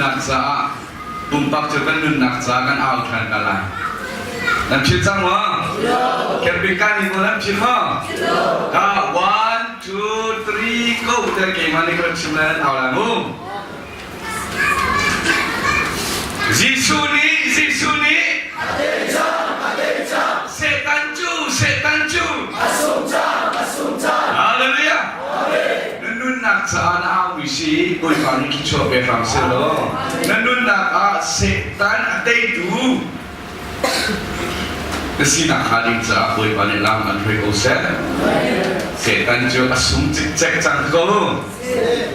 นักษาปุ่มปักจะกันนุนนักษากันเอาทันกันละน้ำชิดจังวะแค่เป็นการนี่ก็น้ำชิดฮะ1 2 3 go เจอเกมมันนี่ก็ชิมแล้วเอาละงูYesus ni setan cu Haleluya Nun nak saan awisi koi kani kicho be frangselo Nun nak setan ate tu Kesina kali sa koi kani lam an hui ose Setan cu asum cek cang ko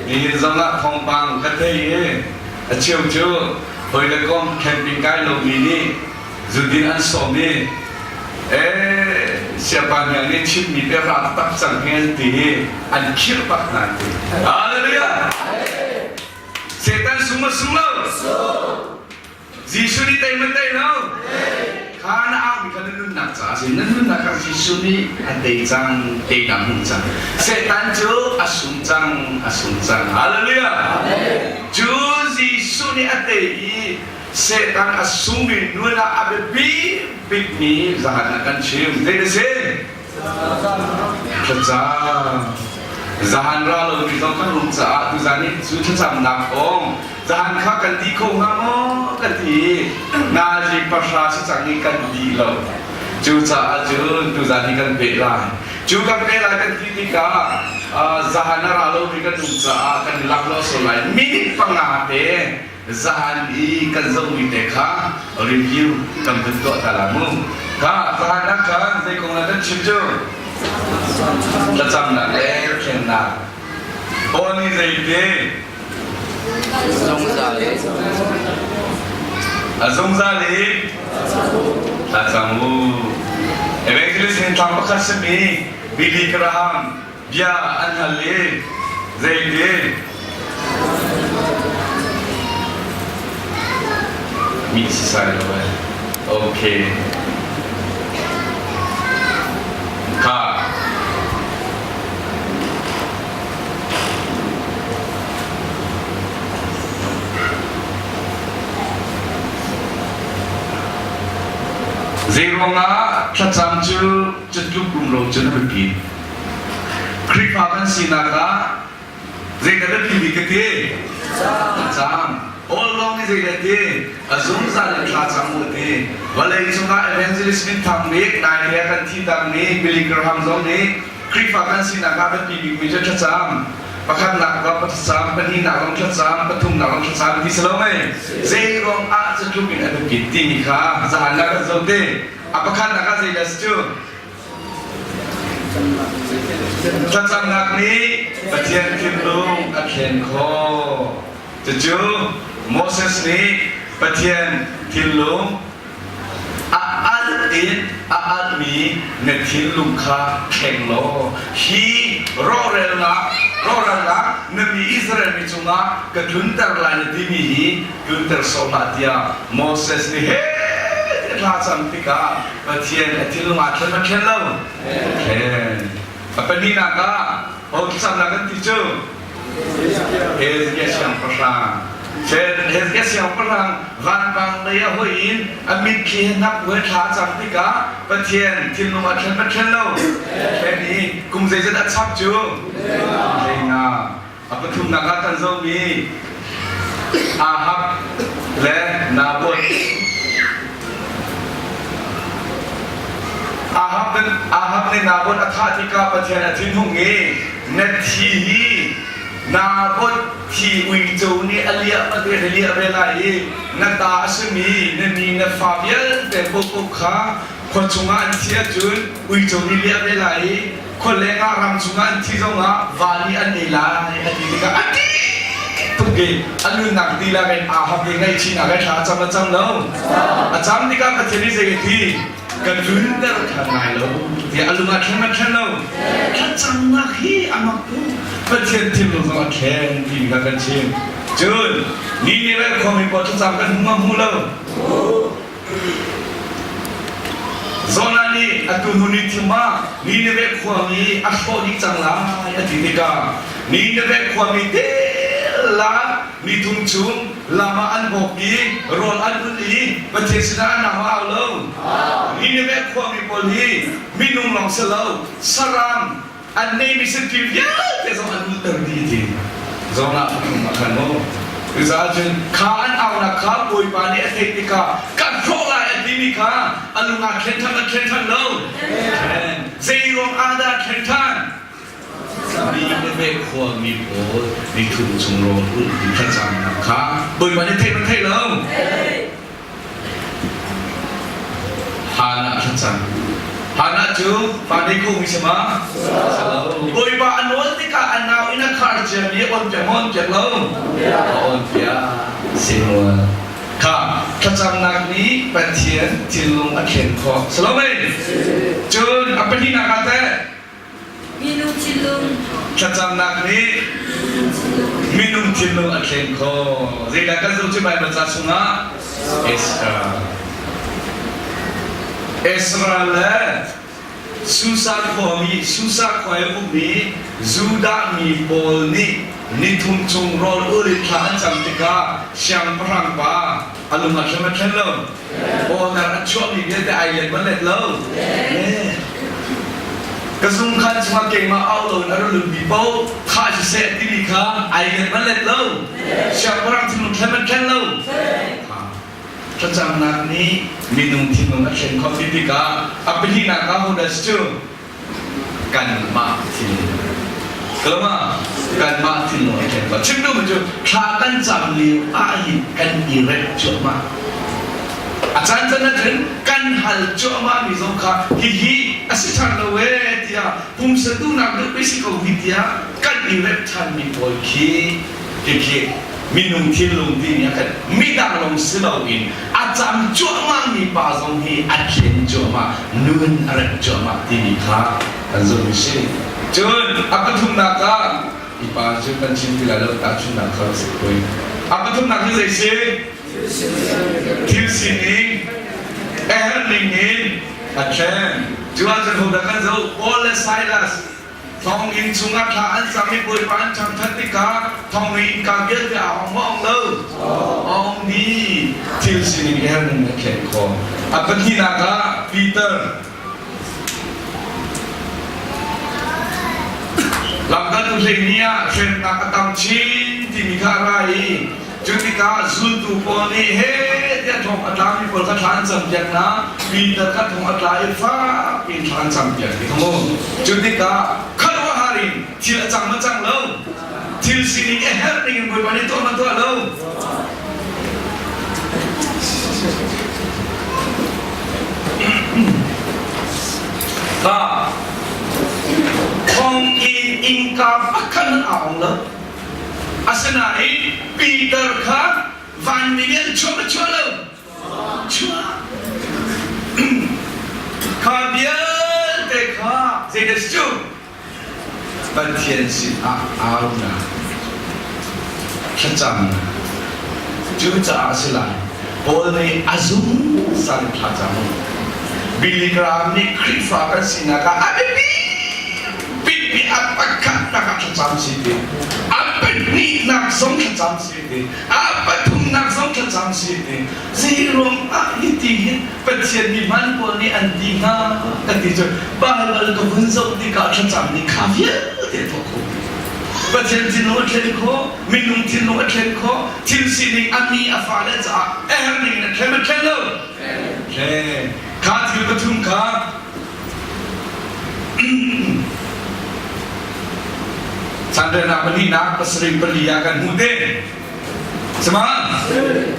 Ni zanga thong bang kate ye Achiu cu hồi là con camping cái lồng mini dù đi ăn sòm đi sẽ bằng những cái chip mì để ra tắc chẳng nghe thì ăn kia bắt nạn thì Hallelujah Satan sung lâu Giêsu đi tay mất tay nào khá nó áo bị cái nó nặng giá thì nó nặng cái Giêsu đi ăn tay trăng tay nặng hùng trăng Satan chúa asung trăng Hallelujah Chúa Giêsu đi ăn tay Setan asum bin nuna abebi bigni zahan akan cium dari sini kerja zahan ralu kita kan rumsa tu zani sudah jam nakong zahan kah kan di kong ngamo kan di naji pasra secanggi kan di lo juta ajun tu zani kan bela juga bela kan ketika zahan ralu kita rumsa kan dilaklo solai minik pengate Zahan i kan zong ni teka review kan bentuk talamu ka zahan kan saya kong nak cucu macam nak kena oni zaide zong zali tasamu evangelist ni tampak kasmi Billy Graham dia anhale zaide Meet side away. Okay. Car. Zero nga chatam chu chatu kumlo chana bagi. Kripakan sinaka zekada bibikati. Chatam. All long is it day, azum zale klacam uti. Walai cuma evangelist ni thamik, naik kan tidak ni, Billy Graham zong ni, krifakan si naga berdiri meja klacam. Pakat nak apa klacam, pani nak klacam, patung nak klacam di selomai. Zerong a sejukin ada binti nikah, zahan nak zong de. Apakah nak saya setuju? Klacam nak ni, bagian kimlung, akhir ko. Setuju? Moses ni patian tilung aal mi netilung ka kenglo hi rorela nabi Israel ni cuma keduntar lain dimi hi duntar sobatia Moses ni macam tika patian tilung atlet kenglo apa ni naga oh kisah naga tijo yang perang Hezkia siang perang van bang daya hoin amit kihenak buat hajam tika patien tilung atlet lo kini kum zezat acap ju dengar apa tum nagatan zomi Ahab le Nabot Ahab ni Nabot athatika patien atin hungi netihi Nabotที่วิจูนี่อเลียประเทศเลียเวลาอีนักตาสมีนั่นนี่นักฟาเบียแต่บุกขาคนชงอันเทียจุนวิจูนี่เลียเวลาอีคนเลี้ยงรำชงอันที่ตรงอ่ะวาลีอันนี้ละอันนี้ก็อันนี้ทุกทีอันนู้นนักดีละเป็นอาหับยังไงชินักแค่จำเนาะจำนี่ก็ประเทศนี้เสียทีกันรุ่นเดิมขนาดไหนแล้วที่อันนู้นมาแค่มาแค่เนาะแค่จำนักฮีอามาปูประเทศที่เราต้องแข่งทีมกันชิมจุนนี่นี่แหละความมีปอดจำกันหัวหูแล้วzona ni aku huni cuma ni nebe kuami aspo di cangla ya titika ni nebe kuami de la ni tung chung lama an boki rol an uli patesna na halo ni ne be khwa mi poli minung long selo saram an nei mi sekil ya ke zo an terdi ti zo na makan mo Zajen kaan au na ka boy pani teknika control teknika alunga kentan lo zero ada kentanมีเด็กขวบมีโผมีทุนชงโรงอุดมีพระจันทร์นะคะบนวันนี้เทมันเทแล้วฮานาพระจันทร์ฮานาจูปานิคุมิสมาบนวันโน้นที่กาอันนาวอินาคาร์เจมีอนเจมอนเจลงอนเปียสิโนค่ะพระจันทร์นักนี้เป็นเทียนจิลงอักเขนคอสโลเมนจูนอัปปินาคาเตMinum cilung. Kacang nak ni minum cilung akhir ko. Jadi kan tu cuma baca sunga Esra le susah kau mi zuda mi bol ni tum tung rol uri kan cantika siang perang ba alung macam lo. Oh nak cuci dia ada ayat balik lo. Kesungkan cuma kema Allah naruh lebih bau khas set ini kah ayat malet lo siapa orang tinun kemen lo macam nak ni minum tinun akan kopi tiga apa ni nak kau dah setuju kan mati kalau mah kan mati lo akan macam tu macam kan jam liu air kan direct cumaอาจารย์จะนั่นกันหัลจ่อมามีสงครามฮิอาศัยทางเราเวทียพุ่งสะดุนักดูไปสิกวิทยากันอีเล็บทันมีโอยคีมีนุ่มที่ลงที่นี่กันมีดังลงสิเราอินอาจารย์จ่อมามีป่าสงฮีอาเขียนจ่อมานุ่นอะไรจ่อมาที่นี่ครับอันนี้ไม่ใช่จนอัปทุมนักการอีป่าจุดเป็นชิ้นที่เราตัดชุนนักการสิคุยอัปทุมนักที่ไหนสิ Tilsini, Erlingin, Achen, Jualan Hudakan Zau, Ole Silas, Thong in Sungatlaan, Sami Boypan, Chantatika, Thong in Kabil, Hong Lo, Ong Ni, Tilsini, Erlingin, Achen, Kong, Apatinaga, Peter. Lamkan tu sehingga, Chen Nakatam Chin, Timikarai. Jika zutu poni he dia thong atami pol ka than sam jak na pintar ka thong atlai fa pin than sam jak ni thamo jika kharwa harin til chang ma chang lo til sini e her ning boi bani to ma to lo ka thong in ka akan aong lo Asenai Peter ka Van Miguel cuma lo Kabiel teka Zaidah setuju Bantian si Auna Kacang Juta asilai Boleh azum Saling kacang Billy Graham ni Krifa kan sinaka Abibi Bibi apakah nak kacang sini apa ni nak song kacang sini apa tu nak song kacang sini zero ini pecian di mana pun ni antinga ketika bahal tu bunzau di kacang ni kafir dia toko pecian tino kelko minum tino kelko til sini ani afale za ni nak kemen kelo kat kita tungka Sandra nak beli nak pesering perliakan muda, semangat.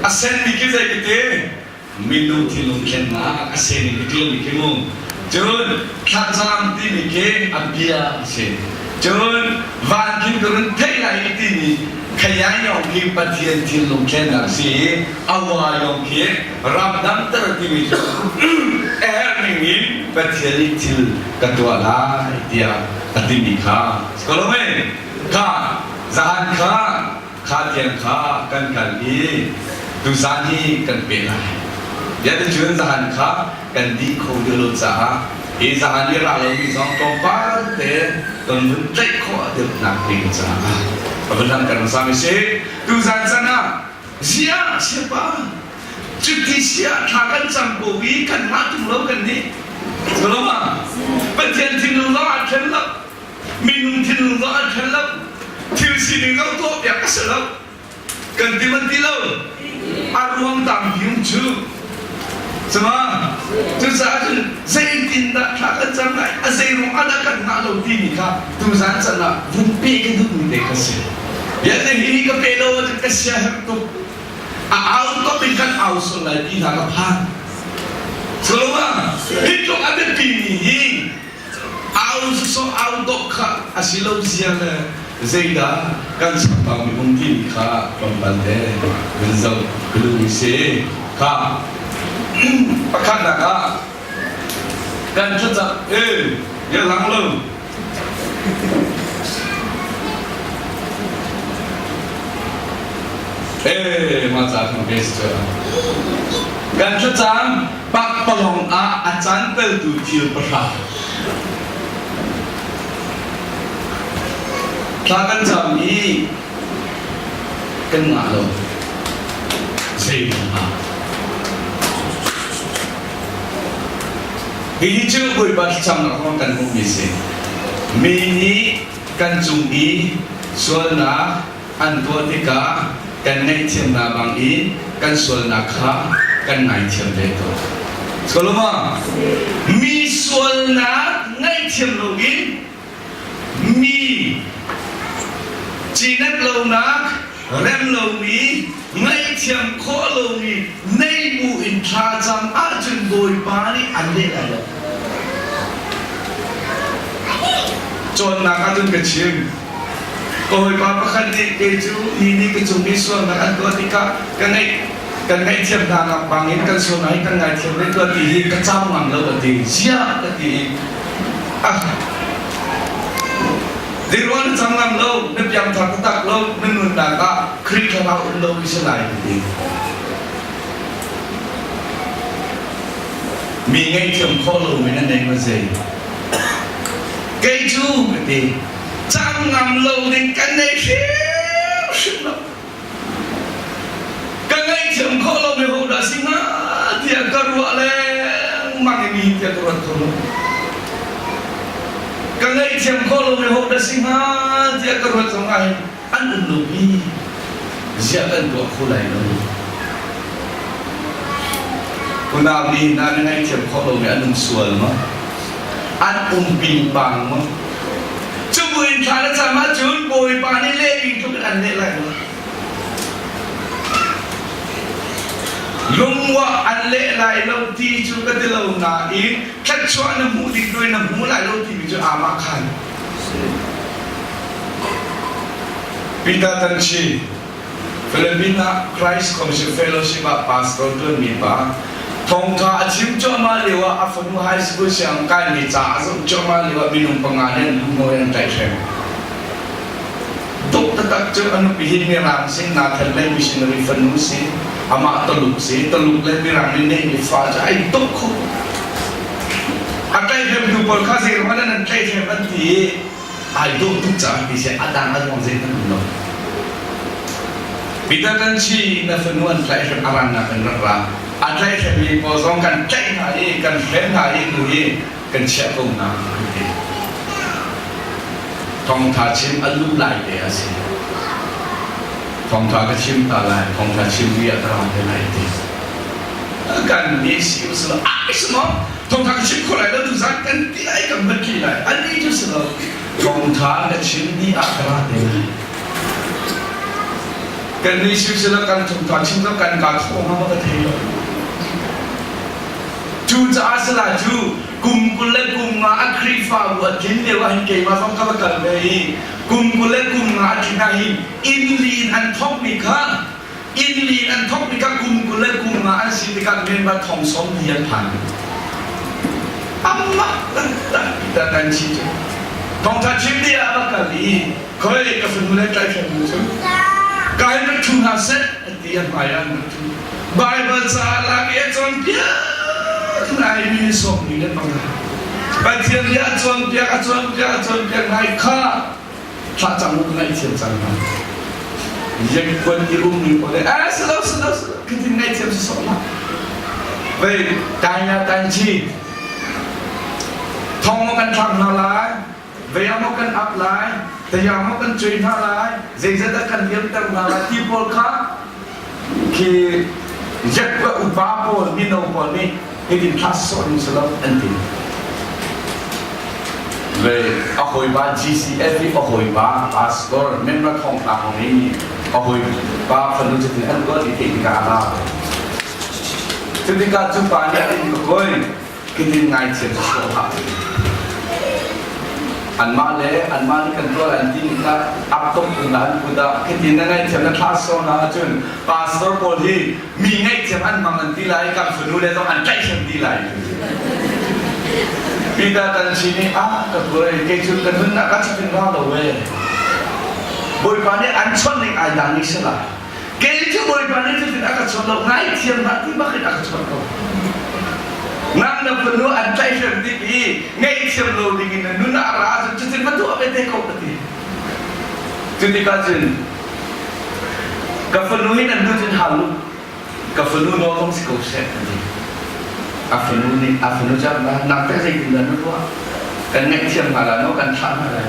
Asen dikit saya kita minum tilung kena asen dikit mikirmu. Jun kacang ti mikir abia asen. Jun vankin turun tela itu ni kaya yang kita patian tilung kena si awal yang kita ramdam tertibi. Ningin patian til ketua lah dia atimika. Sekolah mana? Ka, zahan ka tiang ka kan kali, tu zahi kan pelai. Jadi jual zahan ka kan di kau dulu zah. Zahan ni rakyat ni song kompar te, ton bentai kau ada nak pingsan. Benar kan sama si tu sana siapa cuti siapa takkan sampai kan matung lo kan ni selama penjajah tinula adalah minum tinula adalah tiusi ningau tu ya keselau kan timan tilau arwang tampiung cu semua tu sahaja saya tidak takkan sampai saya rumah ada kan nak ti ni kah tu sana bumpi kan tu ni kasih biasa ini kepelo kasih tu auto pinkan auso lagi nak apa selama itu ada pini auto ka asilo siapa Zaida kan sampai mungkin ka pembandai benzau belum isi ka pakai nak kan cetak dia langlo masa aku biasa kan cetak pak pelong acan tertuju perah takkan jami kena lo Zaida ini cukup buat macam nak makan mungkin mini kan cumi suara antotika kan ngai tiam na bang in kan suara kha kan ngai tiam beto kalau mah mi suara ngai tiam login mi jinak lo nak rem lo mi ngai tiam kho lo mi nei bu in tra jam ajun boy pani ande ala chon na ka dun ke chim koi pa pa khan ni ke chu ni ke chu mi so na an ko tika kan ngai tiam na na bangin kan so nai kan ngai tiam le ko ti ka cham ngam lo ti sia ka ti di ruang jangan lo, ni yang tak lo, ni nunda krik kalau lo bisa lain ni. Mingai tiam kalau mana ni macam, keju ni, jangan lo ni kan ni siapa, kan ni tiam kalau ni hoda singa, dia keruat le, mana ni dia keruat tu. Kangai tiam kalau mehok dah singa dia keruat sangai anu lobi siakan dua kulai lobi kunabi na ngai tiam kalau meh anu sual mah an pimpang mah cubuin cara sama jun boy pani le itu kan ane lai mah lungwa anle lai lo ti chu ka de lo na in khat chwa na mu dik doi na mu lai lo ti chu ama khan pita tan chi Filipina Christ Commission Fellowship pastor tu mi pa thong tha achim cho ma lewa afanu high school siang kan ni cha so cho ma lewa minum pangalan lu yang tai sem dok tak cho anu bihin ni ram sing na thal lai missionary fanu si ama teluk le birang ni fa ai tok ko atai hem du por khasi mana nan tai hem anti ai dok tu cha bi se adang adong se tan no bidatan chi na fanuan tai hem aran na kan ra atai hem ni po song kan tai hai kan fen hai tu ye kan che ko na thong tha chim alu lai de asi thong tha ka chim ta lai thong tha chim wi atra de lai de kan ni siu se ai semua thong tha ka chim ko lai da du zan kan ti ai kan ban ki lai an ni ju se lo thong tha ka chim ni atra de lai kan ni siu se la kan thong tha chim ka kan ka thong ma ka thei lo chu cha se la chu kum kule kum ma akri fa buat kin de wa hin ke ma song ka ba kan bei kum kule kum ma atina hi in lin an thok mi kha in lin an thok mi kha kum kule kum ma an si ti ka men ba thong som hian phan amma ta kan chi thong tha chim dia ba ka li khoi ka fu le tai chen mu chu kai na thu na set ti an mai an tu bible sa la ke chon pia nai ni som ni le bang ba tian ya chon pia ngai kha ถ้าจังไงเทียมจังมันยังคนที่อุ้มมีคนเลยสโลคือที่ไงเทียมสองละเว้ยตายนะตายชีทองมันกันทำอะไรเวียมันกันอัพไลน์แต่ยามันกันจุยอะไรเจ๊จะกันเลี้ยงตั้งอะไรที่พอลค่ะคือยักษ์อุปาพอลมีโนพอลนี่ให้ดินทัศน์สลับอันที่เว้ยเอาหอยบา GCF เอาหอยบาพาสตอร์เมมเบอร์ของตาของนี้เอาหอยบาฟันดูจะถึงอันก็ที่เอกาลาจุดที่การจุดปานนี้ที่ก็ก้อยกินง่ายเสียสุดท้ายอันมาเลยอันมานี่กันตัวอันที่นี่ก็อัพต้นกุนานกุดากินง่ายเสียนักคลาสโซนาจนพาสตอร์พอดีมีง่ายเสียอันมันที่ไรกับสุนุเลยต้องอันใจเสียที่ไรปีดาตันชีนี่กับกูเลยเกี่ยวกับหุ่นนักจะเป็นว่าเราเว้ยบริบาลนี้อันชนในอาญานี้ใช่ไหมเกี่ยวกับบริบาลนี้จะเป็นอาการชนเราง่ายเทียมนักที่บ้านอาการชนเรานั่งนับเป็นนู้อันใจเสียดีกี่ง่ายเทียมเราดีกินนู้นอะไรจะเป็นประตูอะไรเด็กเขาปฏิจุดที่การจินกับเป็นนู้นนั่นดูจินฮัลโหลกับเป็นนู้นน้องสิเขาเสียafternoon jam nak tak saya guna dua kan nak siang malam no kan sama lah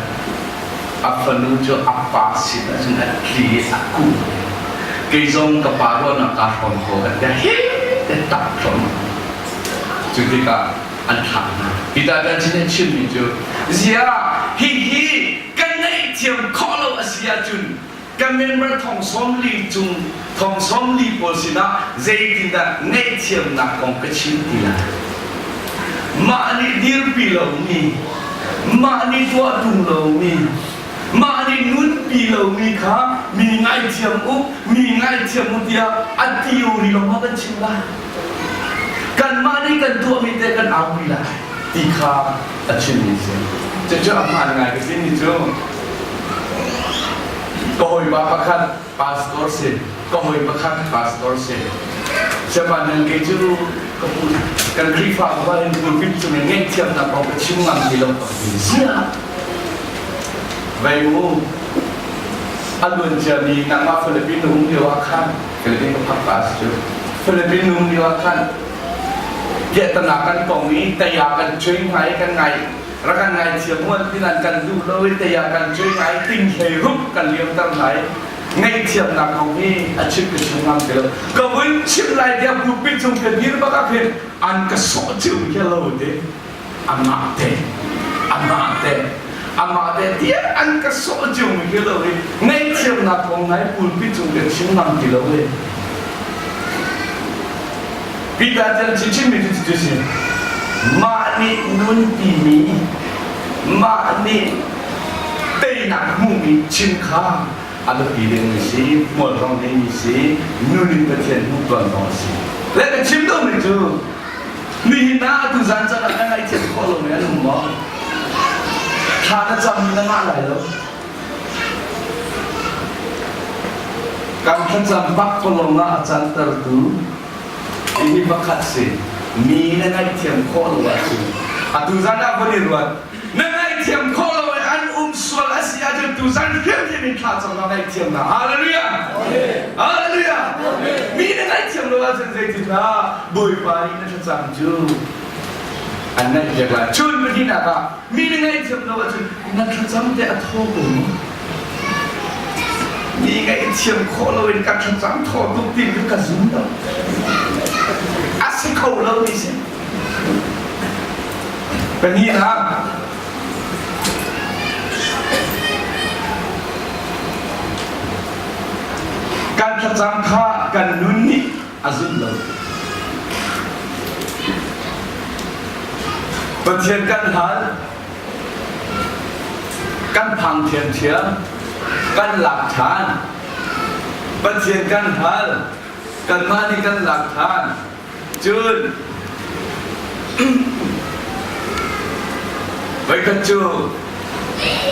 afternoon jo apa sih nak sunat kiri aku kezong keparuan nak kafon ko kan dah tak from jadi ka antah kita ada jenis cumi jo zia hi kan nak siang kalau asia jun kan member thong som li jung thong som li posina zaitin da nei thiam na kong kachin tila ma ni dir pilo mi ma ni tua tung lo mi ma ni nun pilo mi kha mi ngai thiam u mi ngai thiam u dia atiu ri lo ma kan chin la kan ma ni kan tua mi te kan au mi la ti kha achin ni se je aman ngai ke sin ni joก็หอยบาประคันพาสตอร์เซก็หอยประคันพาสตอร์เซเชื่อมันยังเกี่ยวกับพูดกันคลิปฟังว่าเรื่องพูดพิจารณาเงี้ยเทียมนับเอาไปชิมมันที่เราต้องเสียไปมูอันวันจะมีนักมาฟิลิปปินส์นุ่มเดียวกันฟิลิปปินส์ก็พักพาสจูฟิลิปปินส์นุ่มเดียวกันเกี่ยตนากันตรงนี้แต่อยากกันช่วยไงกันไงรักกันไงเชื่อมั่นที่นั่นกันดูเลยแต่อยากกันช่วยไงติ้งเหรุกกันเลี้ยงตั้งไหนไงเชื่อมนักของนี่อาชีพก็ช่วยงานเดียวก็วันชิมไรเดียวผู้พิจารณาที่เราเป็นอันก็สอนจิ๋วแค่เราเด็กอามาเตเดียอันก็สอนจิ๋วแค่เราเองไงเชื่อมนักของไหนผู้พิจารณาช่วยงานเดียวเลยพี่ตาจันทร์ชิมไม่ได้จุดเสียมานี่นุ่นปีนี้มานี่เตยหนักมุ่งมีชิมข้าอันนั้นปีเดียวนี่สิหมดรองนี่สินุ่นนี่เป็นเช่นมุ่งตัวน้องสิแล้วก็ชิมตัวไม่ถูกนี่น่าตุจันจะนั่งไอ้เจ้าคนลงเนี่ยหนุ่มมั้งข้าจะจำมีนั่งอะไรแล้วการท่านจำปักคนลงอาจารย์ตระกูini bakat sih mi nangai tiam kol wasu atuzan apa ni ruat nangai tiam kol wa an sual asia je tuzan film ni kha chang nangai tiam na haleluya haleluya mi nangai tiam lo wasu je na boy pari na chang ju anna jagla chun medina ka mi nangai tiam lo wasu na chang te atho ko mi ngai tiam kol wa ka chang tho tu tin ka zum daสิเขาเราดิสิเป็นนี่นะการประจำข้ากันนุ่นนี่อาจุดเราประเทศกันหันกันพังเทียนเทียมกันหลักฐานประเทศกันหันกันมานี่กันหลักฐานจุดไปกันจู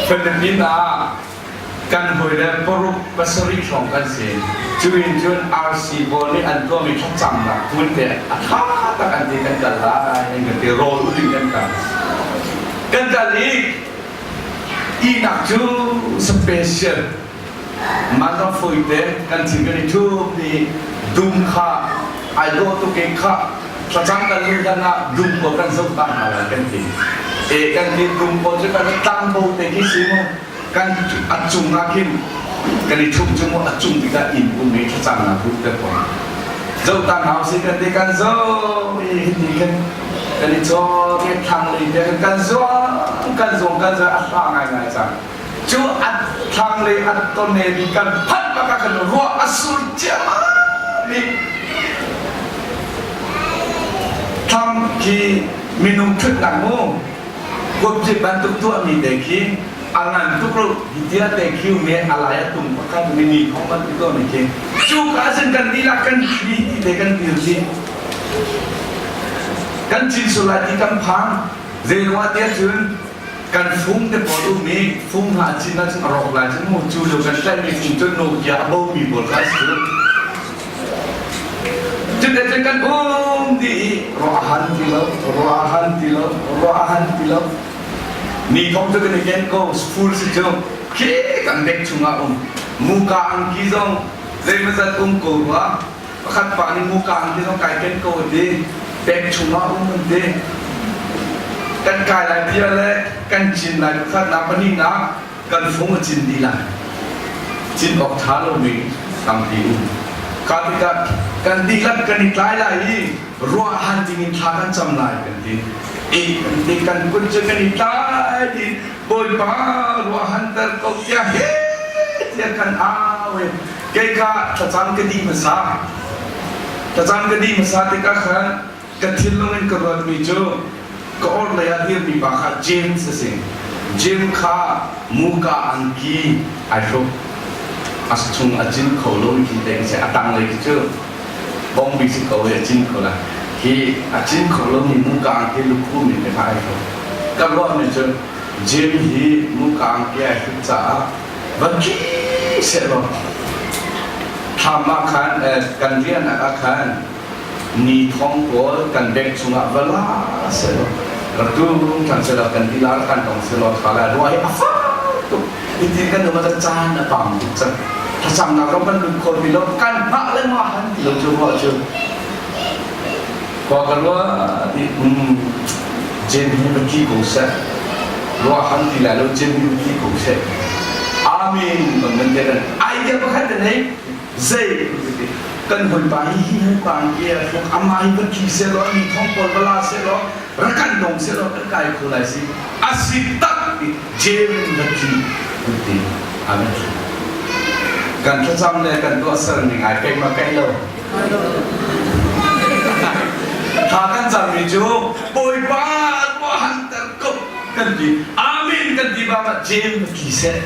เป็นนินากันหอยแล้วปรุปสริของกันเสียจุนRC บอลนี่อันก็มีทักจำนะคุณแต่ท้าตะกันที่กันกันละยังกันที่โรลลิ่งกันอีก อีนักจูสเปเชียลมันต้องฝึกเด็กกันถึงกันจูมีดุมข้าไอโดตุเกข้าพระจังกันเลยกันนะดุมโบกันสุดตั้งอะไรกันทีกันทีดุมโบจะกันตั้งโบเตกิสิโมกันอัดจุงนักินกันที่ทุ่มจุงอัดจุงที่กันอินบุญนี้พระจังนะบุตรเด็กคนเจ้าตั้งเอาสิกันที่กันโซ่ที่กันที่โซ่ที่ทางเลยเด็กกันโซ่กันโซ่กันจะอัดฟังง่ายๆจังจูอัดทางเลยอัดต้นเนบีกันพัดปากกันรัวอสุรเจ้านี่ทำที่มีนุ่มชุดหนังโม่กบจิบันทุกตัวมีเด็กขี้อันนั้นทุกรูที่เดียเด็กขี้มีอะไรตุ่มปากกันมีของมันทุกตัวมีขี้จูกันซึ่งกันดีละกันดีเด็กกันดีสิกันจินสุราที่กำพังเรื่องว่าเดียจุนกันฟุ้งแต่พอดูมีฟุ้งหาจินนั้นรอกหลายฉันมูจูเดียวกันได้มีฟุ้งจนโนยาโบมีบทคลาสสุดจึงได้จังกันดีรอหันทีละรอหันทีละรอหันทีละนี่คงจะเป็นเกณฑ์ก็ฟูลสิจงเกี่ยกันเด็กชุงอามุกาอังกิจงเลยมันจะตุ้มกูว่าขัดปานี่มุกาอังกิจงไก่เกณฑ์ก็ดีเด็กชุงอามันดีกันกายหลายเดียวเลยกันจินหลายขัดนับปนินะกันฟุ้งจินดีละจินออกท้าเรามีตั้งที่การที่กันดีลับกันอีกหลายรัวหันที่มีทางกันจำลายกันดีกันดีกันกุญแจกันอีกหลายดีบอยบ้ารัวหันแต่ก็ยังเฮ้ยกันอ้าวเกี่ยกับถ้าจำกันดีมาซาถ้าจำกันดีมาซาที่ก็ขันกันทิ้งลงในกระดานมีจูก็อดเลยอาทิตย์มีปากขาเจมส์สิเจมส์ข้ามุกาอังกีไอ้ทุกอาศัยช่วงอาจินเขาลงที่เด็กเสียตังเลยที่เจอบองบิสิเขาอาจินเขาละที่อาจินเขาลงมีมุกาอังกีลูกคู่มีเป็นไอ้เขาก็รอดเนี่ยเจอเจมส์ที่มุกาอังกีไอ้ทุกจ้าวันกี้เสียหรอทำมาขันกันเรียนอาคารนี่ท้องหัวกันเด็กช่วงเวลาเสียหรอเราดูกันเสียหรอกันที่ร้านกันต้องเสียหรอขาละด้วยอ่ะฟ้าตุ๊กini kan nama tercana pam, macam nak kapan dukun bilang kan nak lemah, bilang coba coba. Kalau jenis bagi kuasa, luahan tidak lalu jenis bagi kuasa. Amin, mengenai ayat berkata ni, zai, kan berbayi panggil, amai bagi selo ni thongpol bala selo, rakan dong selo kan kaya kulai si, asyik tak jenis bagi. Amin. Kan terjam le kan tu asal ni ngai pek makai lo. Takan jam ni jo, boy bal, boy hantar kop kan di. Amin kan di bapa jem kise.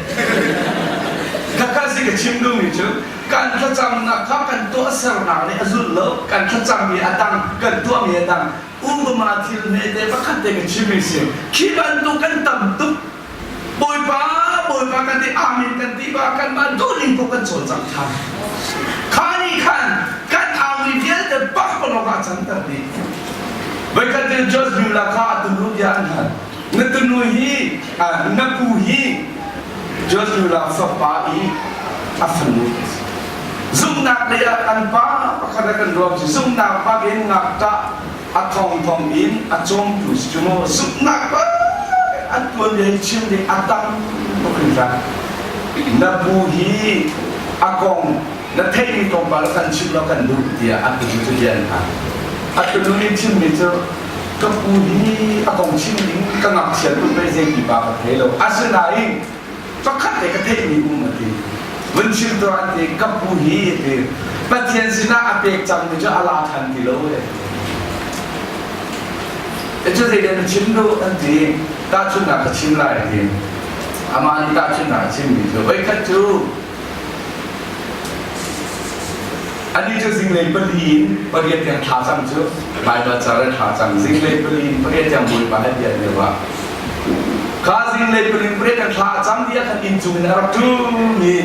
Kakak si kecim dong ni jo, kan terjam nak kan tu asal nak ni azul lo, kan terjam ni adang, kan tu ni adang. Matil ni de pakat de kecim ni si. Kiban tu kan tamtuk. Boy kan di amin kan di bahkan maduling ko kan soljang tham. Kani kan amin dia de bak penoka cantar di. Baik dia jos bilaka atunu dia anhan. Netunuhi napuhi jos bilaka fapai afanu. Zum nak dia tanpa pakadakan dua zum nak pagin ngakta atong in acong plus cuma zum nak atuan dia cium di atang bukan nabuhi akong nathei tong balakan cium lakan du dia atu itu dia kan atu ni cium itu kapuhi akong cium ni kangak sia tu bezeng di bawah hello asenai pakat de kathei ni umati bencil tu ante kapuhi itu patian sina apek cang tu ala than di lo itu dia cium tu ante大出哪个亲来的？阿妈，你大出哪亲你说？喂，看住。อันนี้จะสิ่งเล็กปลีนประเดี๋ยวยังท้าจังจุหมายว่าจะได้ท้าจังสิ่งเล็กปลีนประเดี๋ยวยังบุญมาให้เดียร์เลยว่าข้าสิ่งเล็กปลีนประเดี๋ยวยังท้าจังเดียร์ขันอินจูนรับจูมี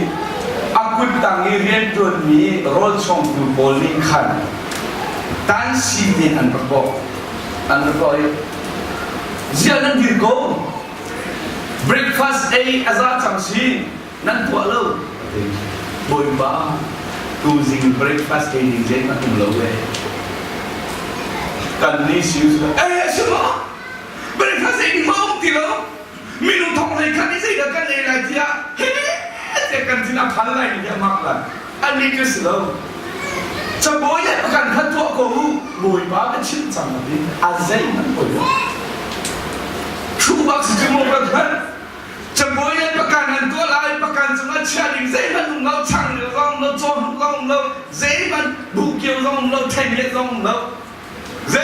อากุฎต่างนี้เรียนจนมีโรลชงดูโบลิ่งขันตั้งสีเด่นอันประกอบเจียนั่นดีกว่า breakfast ấy azar chẳng xí năn thua lâu bồi ba tu dinh breakfast ấy đi dễ mà cùng lâu ấy cần đi xíu ê xíu đó breakfast ấy đi mong thì lâu mình thông này cần đi gì đó cần này lại thì à thế cần thì nào khăn lại thì mặc là anh đi cái lâu cho bố nhé cần khăn thua cổ bồi ba cái chuyện chẳng là đi à dễ mà bồi chú bác sĩ chú một lần hếtจะบอยประกันหันตัวลายประกันสมัชชาดิเซมันเราช่างเราเราจนเราเซมันบุกเกี่ยวเราเทนเยเราเซ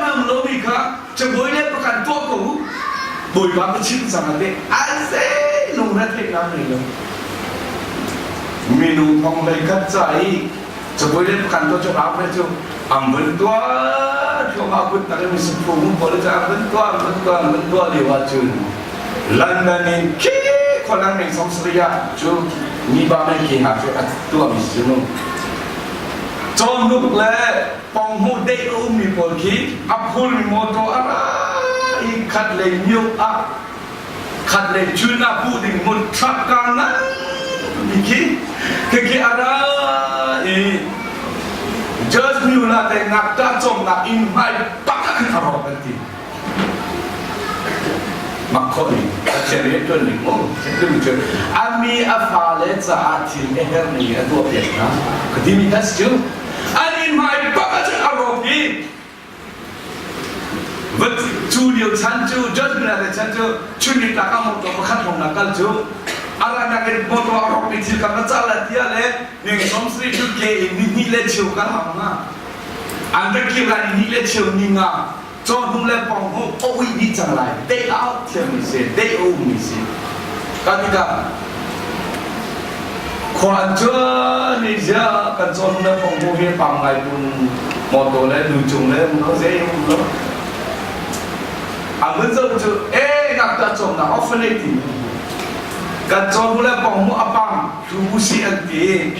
มันเรามีค่ะจะบอยเนี่ยประกันตัวกูบอยว่ามันชิ้นสังเกตอันเซลงรัฐเอกนั่นเองเมนูทองเลยกัดใจจะบอยเนี่ยประกันตัวจะรับไหมจ๊ะอันเป็นตัวที่ว่าคุณตาได้มีสุขภาพบริจาคเป็นตัวเดียวจุนLondon ke kolang ning somsriya chu ni ba me ki ha chu at tu mi sunu chon luk le pong hu de mi pol ki apul mi moto ara I khat le nyu a khat le chuna pu ding mun thak ka na mi ki ara just mi la te ngap ta chom na in mai pak ka ro kan ti mặc khôi chơi đến tuần này cũng đừng chơi ami afa lệ za atin eher này tua Việt Nam cái gì mình thấy chứ anh in mai bắc chơi Arab đi vật chu điều chăn chu just là chăn chu chu đi ta có một tổ khát hồng là cal chu ara na cái một tổ Arab đi chơi cái cha là tia lệ nhưng sống sri chu ke ni lệ chiều cái hồng na anh ta kêu là ni lệ chiều ni nga cho hôm nay phòng hộ ôi đi chẳng lại day out thì mình sẽ day out mình sẽ cái gì cả khoản chưa này giờ cần cho hôm nay phòng hộ hiện bằng ngày buồn một tổ này đủ chung này nó dễ không lắm à bây giờ chứ ê gặp ta chồng là orphanage thì cần cho hôm nay phòng hộ bằng thu sĩ ăn tiền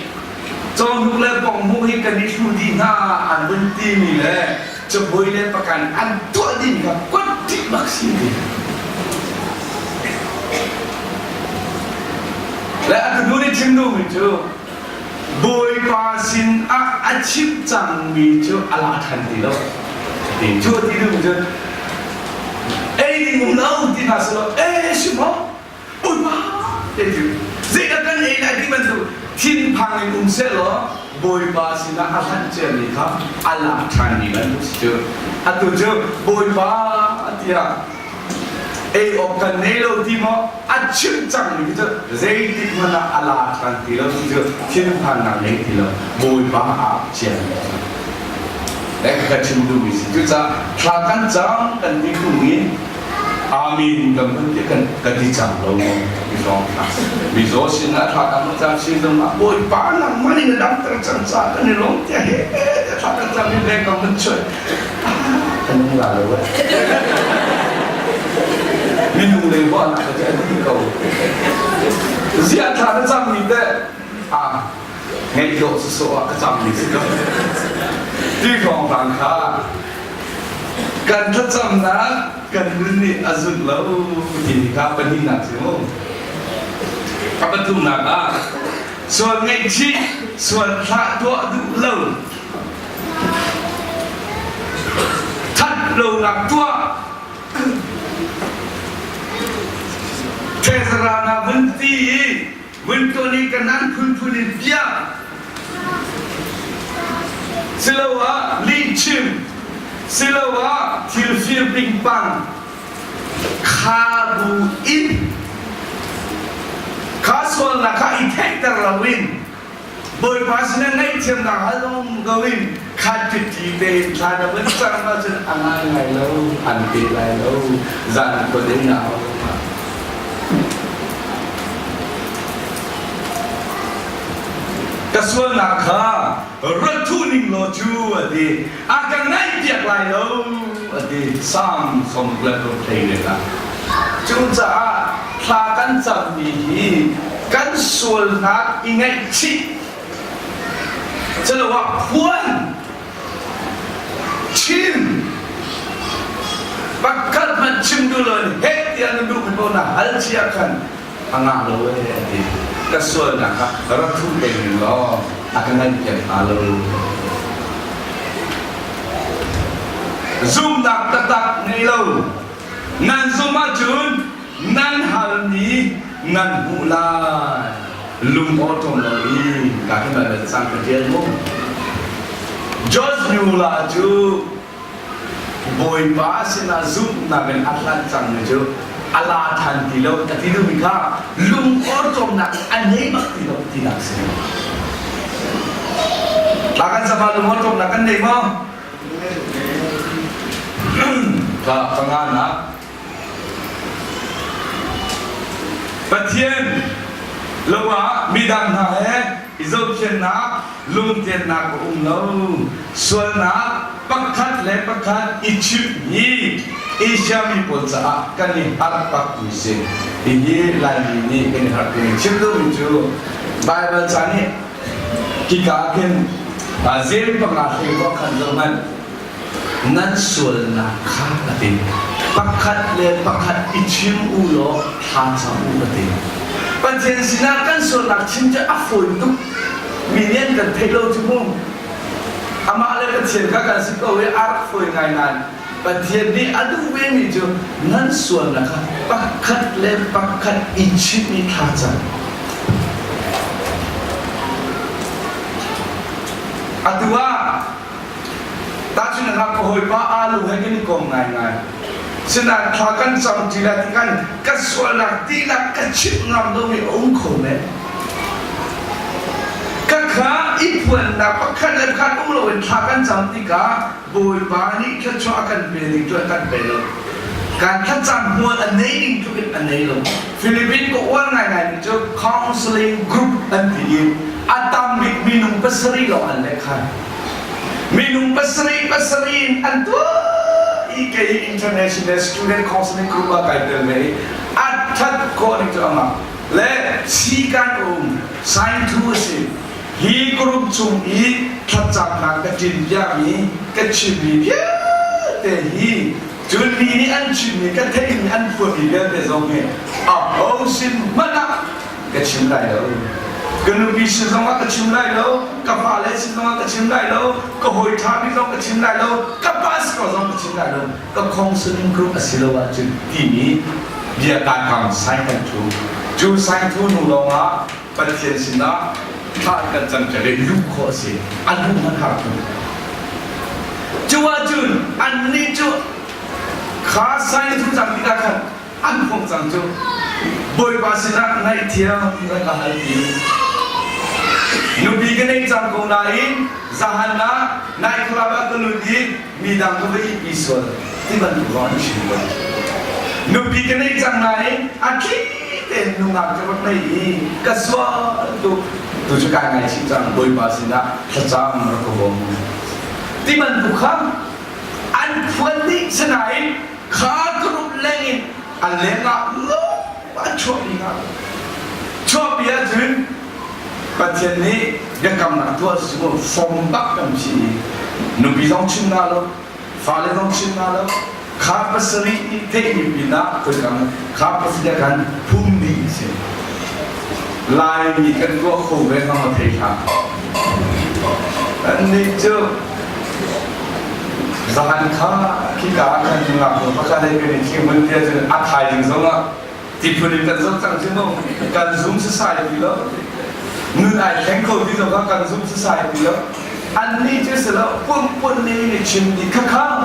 cho hôm nay phòng hộ hiện cần đi thu đi na ăn bên tim mình nàyจะบอยเลยประกันอันตัวดินกับกดที่บักซีดีและอันนู้นที่ฉันดูมีจูบอยปาสินอาชีพจังมีจูอาลาทันทีแล้วที่จูที่ดูมีจูเอ้ยที่มุมเราที่น่าสนใจเอ้ยชิมะบอยมาเดี๋ยวเจ้ากันเองที่มันดูทิ้งพังในมุมเสลบอยบาสินะอาทันเจนี่ครับอาลาทันนี่มันรู้สึกอันตัวเจ้าบอยบาที่อะเอออกกันในโลกที่มั้งอันชื่อจังนี่คือเจ้าที่มันอาลาทันที่เราที่เจ้าทิ้งพังนั่นเองที่เราบอยบาอาเจนี่และก็ชิมดูมิสิจุดจะทากันจังกันมีคุณงี้อามีนกับมันที่กันที่จังเราไม่ร้องครับมีโซชินะทากันมันจังชิมมาบอยปานังมันนี่ดังตระจังจังกันนี่ร้องจะเฮ้ทากันจังมีแรงกับมันช่วยกันนี่ละเลยมีหนุ่มเลยว่าน่ะก็จะที่เขาเสียทากันจังมีแต่ไงโยสุโซะก็จังมีสิก็ที่ของต่างค่ากันถ้าจำนะกันนี่อาจุดแล้วที่นี่ครับเป็นที่หนักใช่ไหมกับประตูหนักส่วนไงชี้ส่วนพระตัวดูเล่าทัดเราหนักตัวเทศรานาวันที่วันตัวนี้กันนั้นคุณนิเดียสิลาวะลิชิมสิลาวะทิลฟิลปิงปังคาบูอินคาสวลนักอิเทคตระวินบอยภาษาในเทียมนักฮัลโหลกวินคาจิตจีเดนคาดมันสังมาจนอันไหนแล้วอันตีไหนแล้วจันก็ได้หนาวกระทรวงนักข่าวรัฐทุนิงโลจูอดีอาการไหนเปียกไหลแล้วอดีสร้างสมบูรณ์ตัวเพลงเลยนะจุนจะพากันจับมีกันส่วนนักอิงไงชิจะเรียกว่าพวนชิมปักกัดมันชิมดูเลยเฮ็ดยังดูมัน ko na halsiya kan angalo eh kasol na ka ratu peng lo akan nagyan alo zoom tak tatak ngilo nan zumajun nan halni nan bulan lum otong loi kakek ada sang kejadian mo Jos nyula ju boy pa sina zoom na ben atlan sang ju ala than tilo tatidu mika lum otong na anei mak tilo tilak se lakan sama lum otong na kan nei mo ka pangana patien lawa midang na izop chen na lum ten na ko lo sual na pakhat le pakhat ichip ni ishami polsa kani har pak se ye lai ni kani har ni chim do ju bible chani ki ka ken azem pakha se ko khan zaman nan sual na kha atin pakhat le pakhat ichim u lo tha cha u atinปัจเจกสินากันส่วนหลักชิ้นจะอัฟฝนตุมีเนียนกันเทโลจุมุงอามาเลยปัจเจกกันสิก็เวอาร์ฝนไงนั่นปัจเจกนี้อดูเวมิจูนั่นส่วนนะครับปักขัดเล็บปักขัดอิชิมิทาจันอัตว่าตาจุนนะครับหอยป้าอาลูให้กินกองไงsenang thakan sam tilatikan kaswalak tilak kacip ngam do mi ongko me kakha ipun na pakhan le khat umlo wen thakan sam tika boy bani khacho akan beli tu akan belo kan thacham mo anei ning tu anei lo philippine ko wan ngai jo counseling group anti atam minum pasari lo an lekhan minum pasari antu IKI International Student Counseling Group title में अठत कॉलिंग जो हम ले सीकान sign to से ही ग्रुप चुंग ही थचाक ना कचिन यामी कचिबी ते ही जुनी नि अंचिनी कथे नि अनफुनी ते जोंगे अब सिन मना कचिन लाइ लो गनुबी सिजोंगा कचिन लाइ लो कपाले सिजोंगा कचिन लाइ लो कहोय थाबी जों कचिन लाइ लो कपास को जों कचिन लाइ लोก็คงซึ่งกลุ่มอสิโลวาจุดที่นี้เบียการทำไซน์กันจูไซน์ทูนูลงอ่ะปฏิเสธสินะถ้ากันจังจะได้ยุคข้อสิอันนู้นมันหักจูว่าจุนอันนี้จูขาไซน์ทูจังที่ได้กันอันคงจังจูบอยบาสินะในเที่ยวในกาลปีนูบีกันในจังกงนายZahana naik kelabak keludi midang kebeli pisau tiba tiba macam tu. Nubi kena jang naik akhir tenungan kebat naik kaswa tu juga naik si jang boy basina kacang merkobong. Tiba tiba anfandi senai kagup lengin alenga lo macam ni kan. Coba ya jun. ปัจเจกนี้ยังกำลังตัวสมุนฟอมบักกันชีนุ่มบีต้องชิมนาโลฟ้าเลยต้องชิมนาโลข้าพัสรีเทคนิคบินาตัวกันข้าพัสรีกันพุ่มดีสิลายมีกันก็คู่เวทมาเทค่ะอันนี้เจ้าสหันข้าขี้กากันหลับพระคาได้เป็นที่มันเดียวจะอัดถ่ายถึงสองอ่ะที่พูดกันสองจังชั่วโมงการซูมสายดีแล้วเงินไอ้แข็งคนที่เราก็การซุ่มใส่ดีแล้วอันนี้จะเสร็จแล้วปุ่นนี้นี่ชิมดีข้าง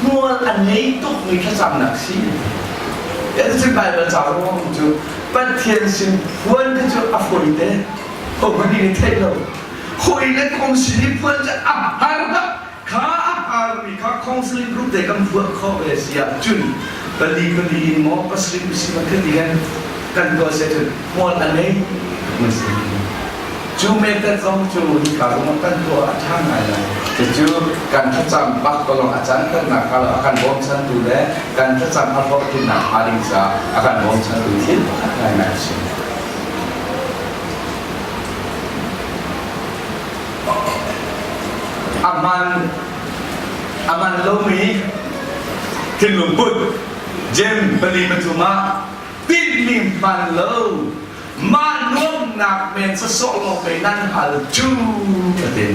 มัวอันนี้ตุกมีแค่จำหนักสิเดี๋ยวจะไปเราจะรู้ว่ามันจะปัจเจียนสิพูนก็จะอัฟอยเดโอ้มันนี่เท่เลยคุยเรื่องคงสิพูนจะอับฮาร์ดข้าอับฮาร์ดมีข้าคงสิกรุ๊ปเด็กกันพูดข้อเอเชียจุนตอนนี้หมอปัสสิบุสิมาขึ้นดีกันก็เสร็จมัวอันนี้mesti cuma terjong cuma kalau makan tua acang aja jadi kan terjam bak kalau acang karena kalau akan bom santu deh kan terjam apa pun nak arisa akan bom santu sih lain aja aman lomi ที่หลวงพุทธ เจมบลีปฐุมาติดลิมปันโลมาน่วงหนักเมนสะโซลงไปนั่นฮัลจูประเด็น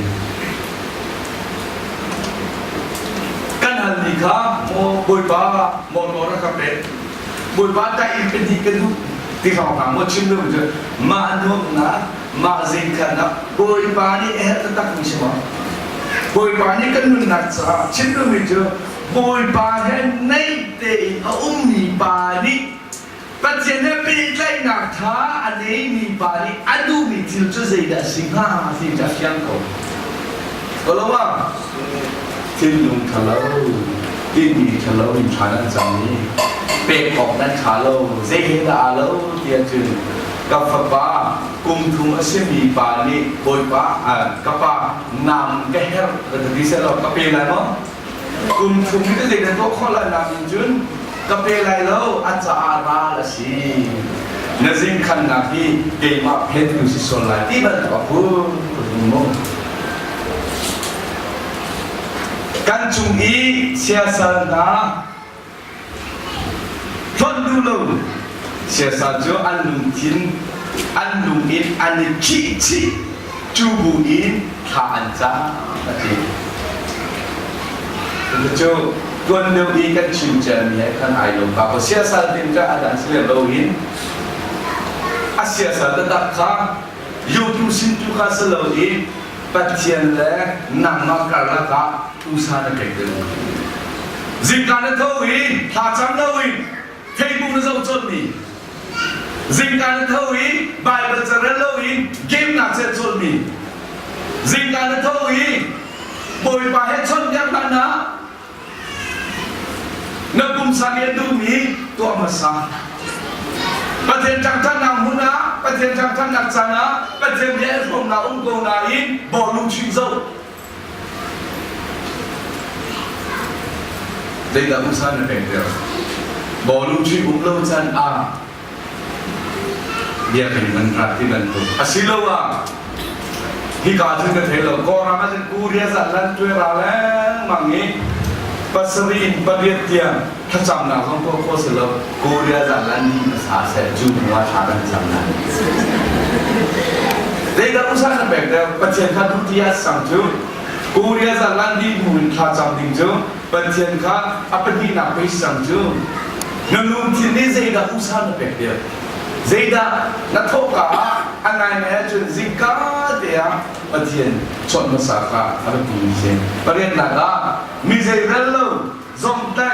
กันฮัลนิคาโมบุยบ้าโมโนรักเป็ดบุยบ้าได้อินเป็นที่กันทุกที่เขาถามว่าชิมดูจะมาน่วงหนักมาซิงกันนะบุยบ้านี่ตะตักมิใช่ไหมบุยบ้านี่กันนุ่นหนักจ้าชิมดูมิจะบุยบ้าเห็นในเตยมีบ้านี่ปัจจัยนั้นเป็นใจหนักท้าอันนี้มีบาลีอันดูมีที่จะเสียดสิงหาสิจะเชียงเขาก็รู้ว่าที่ลุงทะเลาที่มีทะเลาอินทานันจังนี้เป็ดออกนั้นทะเลาเสียดาเลาเตียจึงกับฟ้ากุมทุ่งเสียมีบาลีบอยฟ้ากับฟ้านำแก่เฮลก็จะดิเซลกับเป็นอะไรมั้งกุมทุ่งก็จะเป็นตัวคนละนำจุนก็เป็นไรแล้วอาจจะอาราละสินั่นสิ่งขันนักที่เกี่ยวกับเพศมิสิสลายที่มันก็พูดมุ่งกันจุงอีเสียสละทนดูโลเสียสละจูอันลุงทินอันลุงอินอันขี้ชีจูบุอินข้าอันจ้าแบบนี้จูตัวเดียวอีกันชิมเจมีให้ขันไอลงกับเสียสละที่จะอาจารย์เสียโลหินอาเสียสละตัดขายูทูสินทุกข์สลายปัจจัยแรกนำมาการละกาอุตสาหกรรมจิงการเท่าอีท่าจังเท่าอีเทปุ่นเจ้าจนนี่จิงการเท่าอีไบเบิลจะเล่าอีเกมนักเซจนนี่จิงการเท่าอีบอยไปให้ชนยังกันนะนักบุญสังเกตดูมีตัวมาสังประเทศจังท่านนำหุ่นนะประเทศจังท่านนักจันนะประเทศเยอะfromนาองค์กรนาอินบอลลูนชิงโซ่ได้แต่อุตสาหะเป็นเดียวบอลลูนชิงอุ้มโลจันเดียเป็นมันรักที่มันถูกอาศิลวะที่การถึงกันเทลก็รามาจะกูเรียสันลันช่วยเราแล้วมั่งนี้ปัสรีนปฏิเทียนถ้าจำหนักของพวกโคสเลวกูเรียสันลันนี่ภาษาเซจูนัวชาดันจำหนักเด็กอุตสาหะแบบเดียวประเทศข้าทุกที่สังจูกูเรียสันลันนี่มุ่งท่าจำดิ่งจูประเทศข้าอัปดีนับไปสังจูนั่นลุงที่นี่เด็กอุตสาหะแบบเดียวเด็กนักโทษกาอันไหนเนี่ยจนซิกาเดียประเทศชนภาษาข้าอะไรพวกนี้เช่นประเทศนั้นละมิเซเรลโลซอมได้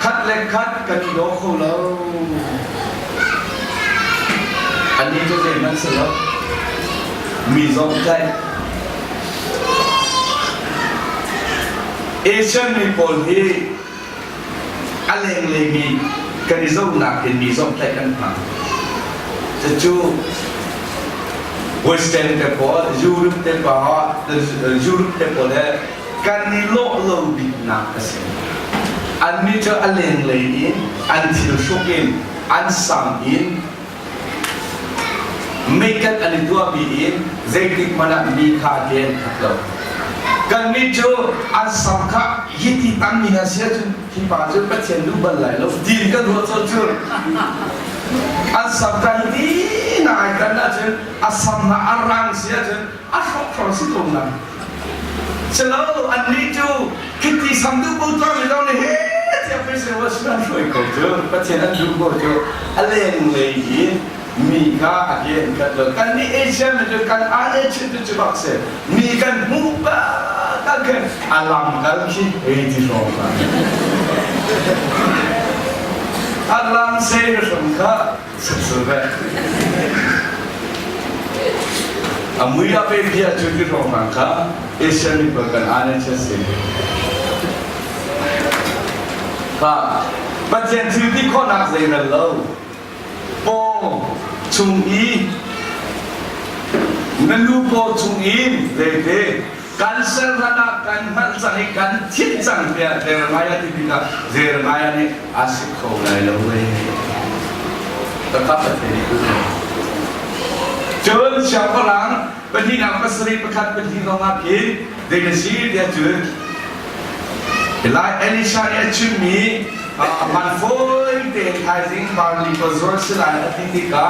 คัดเล็กคัดกันโลโคโลอันนี้จะเป็นนักสืบมีซอมได้เอเชียนมีผลที่อะไรเลยมีกันที่ซอมหนักเห็นมีซอมได้กันผ่านจะจูWestern temple, Europe temple, Europe temple kan nilo lebih nak kesini. An ni tu aleng lain, an tilsukin, an sangin, mekat an dua biin, zedik mana bi kagen kalau. Kan ni tu an sangka yiti tan ni hasil tu hibazu pecen du balai lo, di kan dua tu. An sangka ini nak kerana je asam nak arang sia je asam proses tu nak. Selalu andi tu kita sambil putar kita ni tiap hari saya sudah cuy kau je, percaya juga je. Aleng lagi mika agen kat kan ni Asia ni kan ada cerita cepat se. Mika muka kan alam kan si itu semua. Alam saya semua sesuai. Amui apa dia cuci rumah ka, Asia ni bukan aneh sih. Ha, bagian cuci kau nak saya lalu, po cungi, melu po cungi, dede, kanser rana kan mansani kan cincang dia dermaya tipika, dermaya ni asik kau lalu. Tetap terjadi. Jangan siapa orang beri nama seri pekat beri nama kiri dengan si dia jual. Lai Elisha dia cumi มันโฟยเตะไทยสิงบาลีก็สวดสลายอธิติกา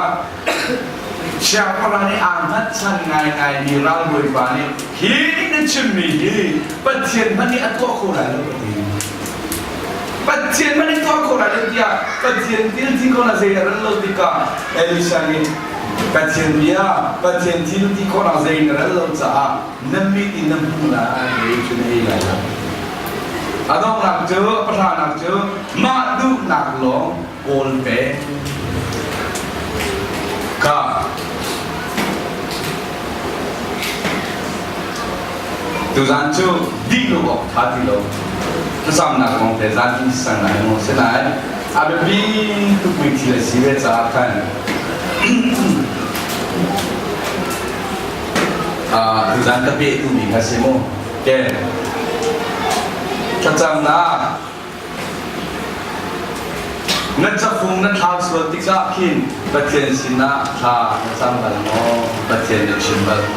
เชื่อพระนี่อามัดชันไงมีเราบริบาลนี่ฮีนั่นชิมีฮีปัจเจียนมันนี่อัตโตโคราแล้วปัจเจียนมันนี่ตัวโคราแล้วที่ปัจเจียนที่คนละเสียรันโลติกาเอลิชานี่ปัจเจียนเนี่ยปัจเจียนที่คนละเสียรันโลจ้าน้ำมีที่น้ำพุน่ะเดี๋ยวชุนเองเลยอาดองนักเจอประธานนักเจอมาดูนักหลงโกลเปก็ตัวจันจูดีโลกทัดดีโลทุกสามนักมองแต่จันที่สั่งไหนมองเสนาอาเบบีทุกวิธีเลยสิเวจ้ากันตัวจันตะเบียตัวมีกันสิโมแกจะจำนะนั่นจะฟงนั่นท้าวสวดติกาขินประเทศสินะท่าจำบัลโมประเทศชิมบัลโม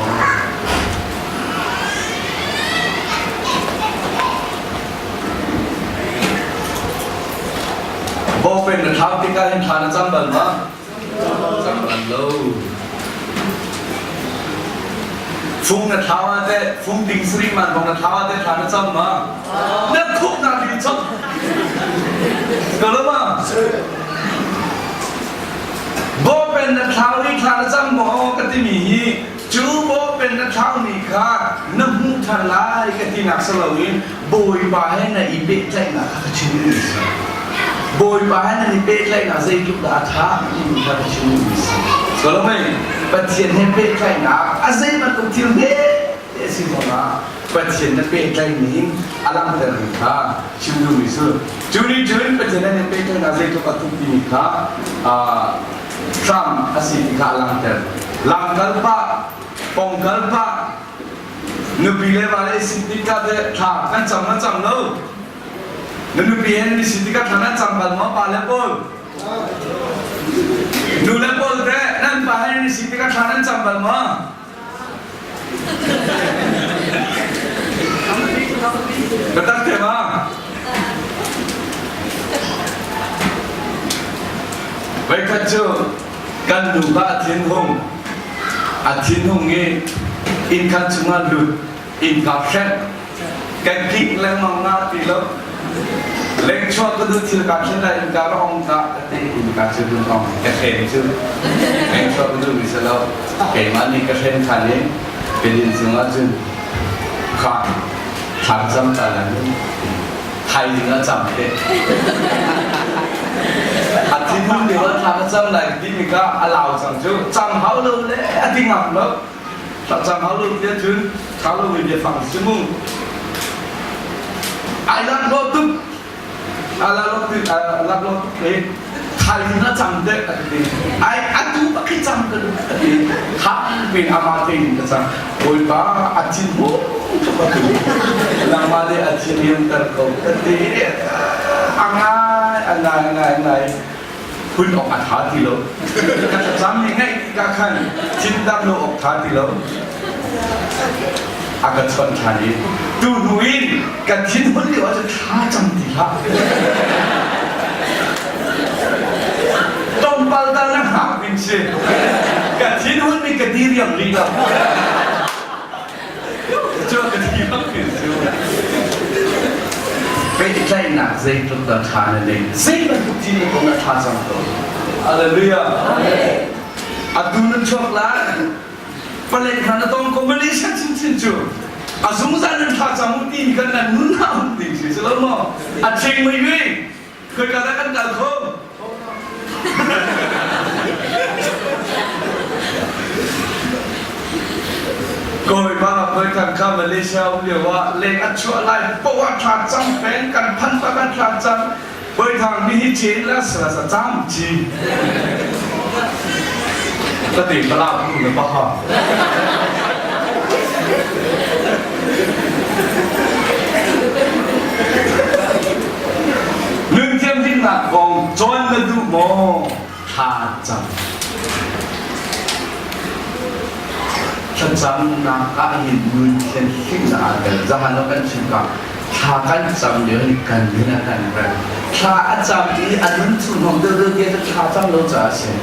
บอกเป็นนั่นท้าวติกาเห็นท่าจำบัลมาจำบัลโลฟุงนัทาวเตฟุงดิงสรีมันของนัทาวเตทานจำมานั่นคุกนาทีจบก็รู้มั้ยโบเป็นนัทาวนี่ทานจำหมอกติมีจูโบเป็นนัทาวนี่ค่ะน้ำหูทลายกตินักสลาวินโบยบายในอิเบตใจนักขชินิสโบยบายในอิเบตใจนักใจทุกดาท้าที่มีขชินิสก็รู้มั้ยปัจเจียนให้เป็นใครนะอาศัยมันต้องทิ้งเด็ดสิโมนะปัจเจียนนั้นเป็นใครนี้อลังเตอร์ค่ะชิมดูมิสุจูนี่จูนปัจเจียนนั้นเป็นใครนะอาศัยทุกข์ทุกข์นี้ค่ะทรัมอาศัยที่ค่ะอลังเตอร์ลังกัลปะปองกัลปะนุบิเลวาเลสิทธิกาเดท่ากันจำโน้นุบิเห็นมีสิทธิกาท่านั้นจำบัลมาปาเลปอลนูเลปอลเดนั่นปาให้มีสิทธิกาท่านั้นจำบัลมาbetul ke bang? Baik kacu kan lupa atin hong ni in kan cuma lut in kapset kan kik leng mangat tilo leng chua tu tu til kapset la in karong ta ati in kapset tu ong kapset tu leng chua tu bisa lo keman ni kapset kali pedin cuma tu kahทำจำแต่ละนี่ไทยถึงจะจำได้อาทิตย์นึงเดี๋ยวทำจำอะไรที่มีก็อาลาวจำจู่จำเขาเลยอาทิตย์งับแล้วจำเขาเลยเดี๋ยวถึงเขาเลยเดี๋ยวฟังชั่วโมงไอ้ลักโลตุกลักโลตุกเลยไทยถึงจะจำได้ไอ้อันดูไม่จำกันถ้าเป็นอามาตินก็จำโอ้ยป้าอาทิตย์โม่nama dia achievement terkau tadi angai pun ok hati lo kata jam ni ngai kakan cinta lo ok hati lo agak spontan tu nuin kan chin pun dia aja tha jam dia tompal tanah hak pinche kan chin pun ni kediri yang lidah Cuma ketika itu, pencet nak zai tu dah thana ni, zai tu tidak pernah thana tu. Haleluya. Adunan coklat, paling kerana tong kombinasi cincin tu. Asumsan yang thana mudi kerana nuna mudi, selama acing mui, kekadakan kalko. Koi ba koi kan ka Malaysia ule wa leng achua lai po wa tha cham pen kan phan pa kan tha cham koi thang mi hi chen la sa sa cham chi ta ti ba la ku ne ba ha Nương thiêm tin lạc vòng trôi lên du mô tha cham Sejam nak angin mungkin hingga ada zaman orang suka hakan sambil ikan gunakan ถ้าอาจารย์ที่อันนั้นสุนทรเดือดเดียวจะถ้าอาจารย์รู้จักเสีย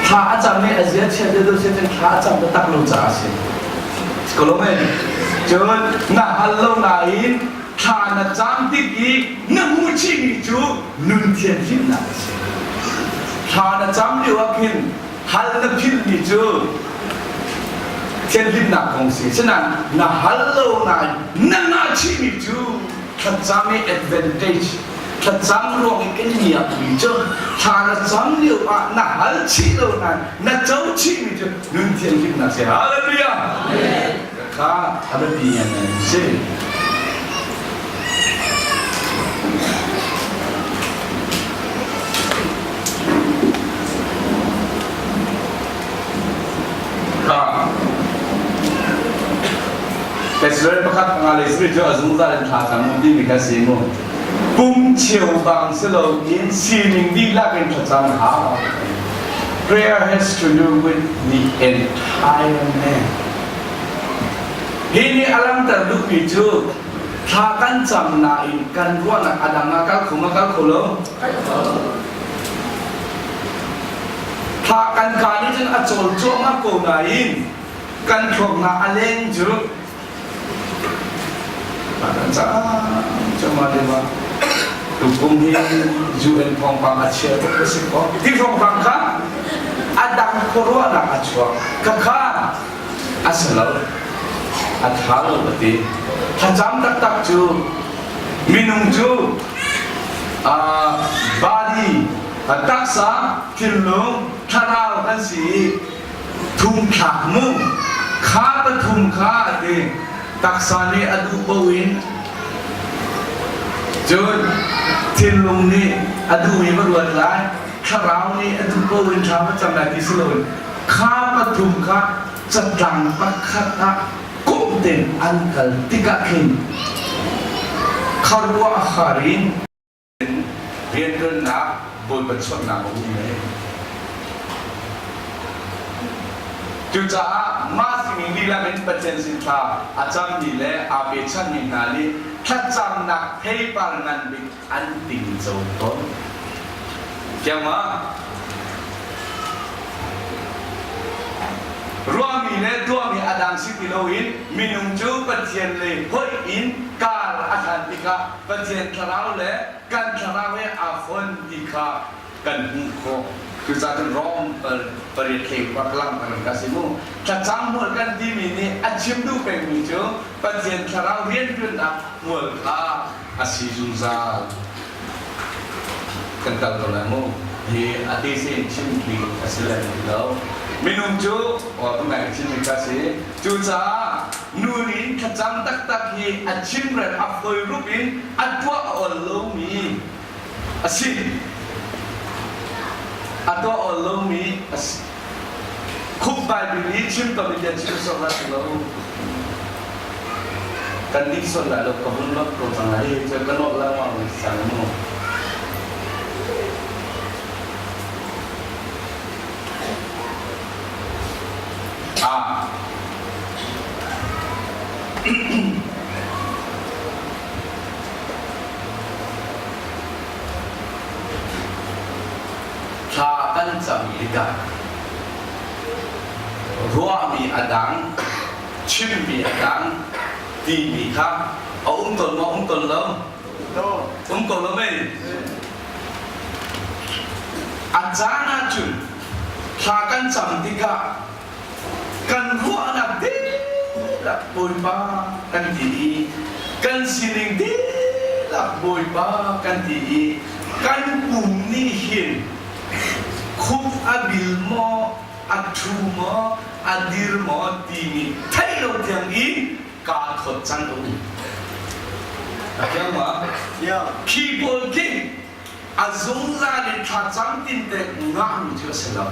ถ้าอาจารย์เนี่ยอาจจะเชื่อเดือดเสียจะถ้าอาจารย์จะตักรู้จักเสียก็รู้ไหมจนน่าฮัลโหลน่าอินถ้าอาจารย์ที่อีนั่งหูชิมิจูนุ่นเทียนฟินน่าเสียถ้าอาจารย์เดียวกันฮัลโหลฟินมิจูเทียนฟินน่าคงเสียฉะนั้นน่าฮัลโหลน่านั่งหูชิมิจูถ้าอาจารย์มี advantageถ้าจำรวมกันเนี่ยมีเจ้าถ้าจำเดียวน่าฮัลชีโลนั้นน่าเจ้าชีมีเจ้านุ่นเทียนกินน่าเสียฮาเลลูยาข้าอะไรปีนั้นเสียข้าแต่สุดท้ายประคับงานเลยสุดท้ายอาจจะมุ่งแต่ท่าทางมุ่งที่มีแค่สิ่งนู้นปุ่มเชี่ยวบางสโลอินซีนิงดีลักเป็นประจำหา Prayer has to do with the entire man ini alam terduga itu ถ้ากันจำนายกันว่านักอดัมนักขุมนักขุลถ้ากันการนี้จะอจลจ้วมากกว่าไหนกันพวกนักเล่นจุดกันจะมาดีว่าตุกุมที่จูเอ็นพองปังอาเชียก็สิบที่พองปังค่ะอดัมโครัวนักอาชัวก็ค่ะอาศัยเราอาทารุปฏิถ้าจำตักจูมินุงจูบาดีตักษาทิลลุงทาราวกันสีทุ่มขักมุงข้าปทุมข้าดีตักษานี่อดุบวินจนทิลลุงนี่อดุมีมาดวดร้ายทาราวนี่อดุบวินชาวประจำในที่สุดข้าปทุมข้าจัดหลังปักขัดกุมเต็มอันกัลติกะขินขารวะอาหารินเรียนเรื่องนักบนบัญชรนักอุ้มเลยจุดจ้ามาสิ่งนี้ละเป็นปัจจัยสินค้าอาจารย์ดีเลยอาเบชันนี่นาลีถ้าจำนักให้ปานันบิดอันติงโจต้นเกี่ยวมาร่วมมีเนี่ยร่วมมีอาดัมสิติโลอินมีนุ่งจูปัจเจียนเลยเฮ้ยอินการอาหารติกาปัจเจียนทาราวเลยกันทาราวเวอาฟอนติกากันหุ่นโคคือจะเป็นร้องเปิดเทปวักลังกันกันสิมูถ้าจำหมดกันที่มีนี่อาชิมดูเป็นมีจูปัจเจียนทาราวเรียนจนนับหมดค่ะอาศิจุนซากันกันตัวละมูเฮอาทิเซนชิมกีอาศิเลนแล้วminum ju, oh tu nak cini kasih, juza, nurin kacang tak tak hi, acim red afoi rupin, adwa olomi, asyik, adwa olomi, asyik, kubai bini cim tapi dia cim solat lalu, kan di solat lalu kabun lalu kau tangai, jadi kenok lama misalnya. Kan jamiga, ruami adang, cimbi adang, timi kah, tol lom, tol lom ni. Ajana cun, kan jamiga, kan ruana di, nak boy ba, kan di, kan sining di, nak boy ba, kan di, kan bumi hin. Kuf abil mo, atu mo, adir mo, timi. Tayo tiang in, kathot cang tu. Apa ma? Ya. Keyboard game. Azungla ni thacang tinte ngam juga selam.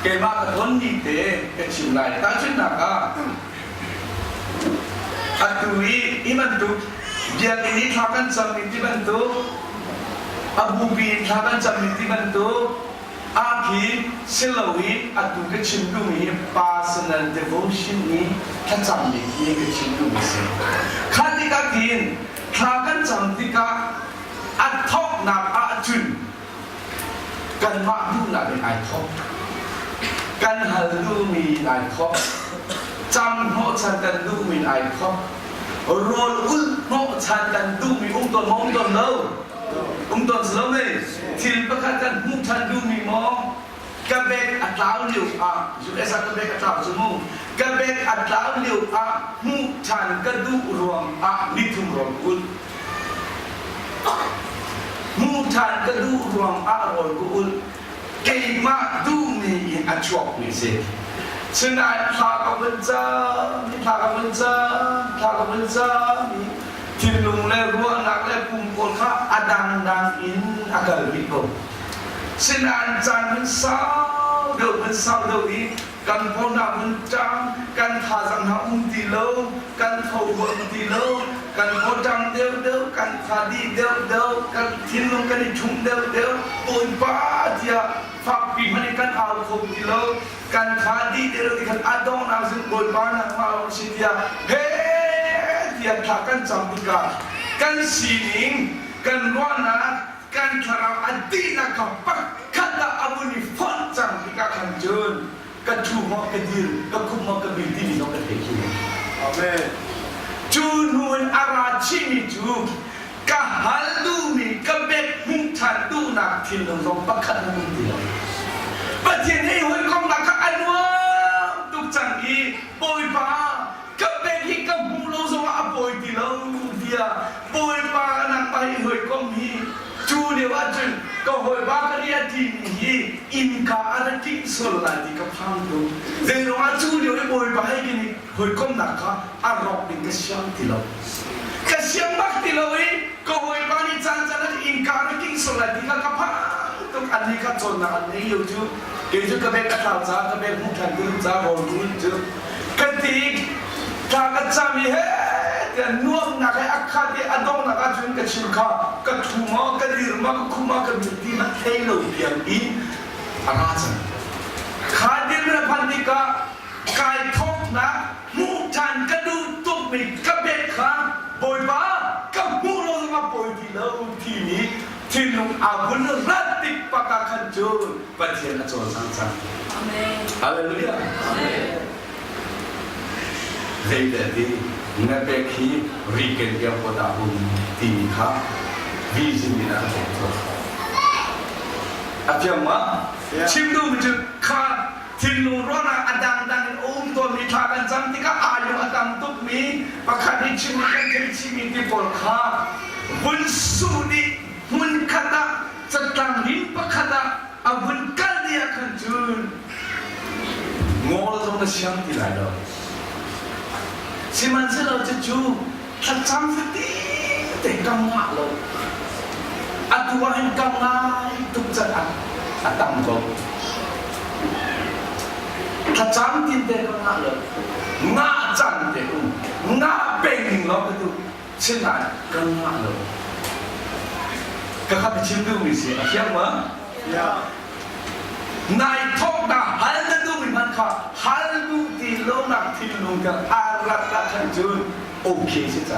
Kema kathon ni te kecilai. Tajun naga. Atui iman tu. Dia ini thakan cang ni bantu. Abu bin thakan cang ni bantu. Akhir selawi atu kecindungi personal devotion ni kacang ni kecindungi se. Kati katin thakan jam tika อัดทอกนับอาจุนกันมาดูนับเป็นไอทอกกันหันดูมีไอทอกจำหัวฉันกันดูมีไอทอกโรลอุลหัวฉันกันดูมีตัวมองตัวเล่าตัวสโลเมทิลประคันมุฉันดูมีมองกระเบกอัดลาวเลี้ยวจุดเอสกระเบกอัดลาวสมุกระเบกอัดลาวเลี้ยวมุฉันกันดูรวมนิทุมรวมอุลมุฉันกันดูรวมรวมอุลเก่งมากดูมีอัจฉริยะสิฉะนั้นพระกำลังจะที่ลุงเล่รัวนักเล่ปุ่มคนข้าอดังดังอินอากาศวิโกฉะนั้นจันมันเศร้าเดือดมันเศร้าเดือดอีกันพอหน้ามันจังกันขาสังหารตีโลกันเขาหัวตีโลกันพอจังเดียวกันขาดีเดียวกันทิ้งลงกันชุ่มเดียวปุ่นป้าเดียฝักปีมันกันเอาเขาตีโลกันขาดีเดียวกันอาดองน้ำซึ่งปุ่นป้าหนักมาเอาสิเดียเฮ้เดียถ้ากันจำดีกันสีนิงกันร้อนนะกันทารอดีนักปักขัดอาวุธฟันจังดีกันขันเจินกันชูมอกระดิลกันคุมมอกระบิดที่นี่ต้องกระเทคินอาเมนจูนูนอาราชิมิจูกะฮัลดูมีกะเบ็ดมุงชันดูนักที่เราต้องปักขัดมุงดีเลยประเทศนี้หัวกองนักอันวะตุกจังอีปอยป้ากะเบ็ดที่กะมุงโลสวะปอยดีแล้วเดียปอยป้านักไปหัวกองมีจูเดียวจุนก็หัวบ้านเรียนที่นี่อินกาอะไรที่สุดละที่กับพังดูเดี๋ยวจูเดียวไอ้บอยบ้านให้กินหัวก้มหนักค่ะอารมณ์เป็นกระเชียงที่เรากระเชียงบักที่เราเองก็หัวบ้านนี่จันอินกาอะไรที่สุดละที่กับพังทุกอันนี้ก็จนนะอันนี้อยู่จูเกี่ยวกับเบกกระถางจ้ากระเบกมุขแทนกุลจ้าหัวกุลจูกันที่ถ้ากระจามีเฮแต่น่วมนักให้อักขระที่อดองนักอาจุนกับชิมข้ากระทุ่มกระดิรมกคุมกระบิดที่มันเทโลเดียงอินอาราจันขาดินระพันธิกากายทบนะมูจันกระดูตุกมีกระเบ็ดขาปอยบ้ากับมูโรสมาปอยที่เราที่นี้ที่ลุงอาบุญรัตติปากขันจูนปะเทียนอโจรสังสรรค์อาเมนฮาเลลูยาเฮ้ยเด็ดนับเป็นที่ริเกนเดียวกับดาบุญที่มีค่าวิจิตรนะตัวอาจารย์มาชิมดูมันจะค่าที่นูรอนาอดังดังตัวมีทากันจังที่ก็อายุอดังตุกมีประคันที่ชิมกันที่ชิมที่ปอลค่าบุญสุดีบุญขดาจะตั้งหินประคดาอาบุญกันเดียกันจูนงอเราต้องเชื่อมที่ไหนเราสิมันเสเราจะจูถ้าจำสักทีแต่กังวะเราอัตวาหินกังไงทุกจัดอัตตังก็ถ้าจำที่แต่กังวะเราหน้าจันเด็กหน้าเป็นเราก็ดูเช่นนั้นกังวะเราก็ข้าพเจ้าดูมิเสียเขียนว่านายทอกดาฮัลดูมิมันค่ะฮัลดูที่โลนักที่ลุงกันอารักขันจูนโอเคใช่ไหม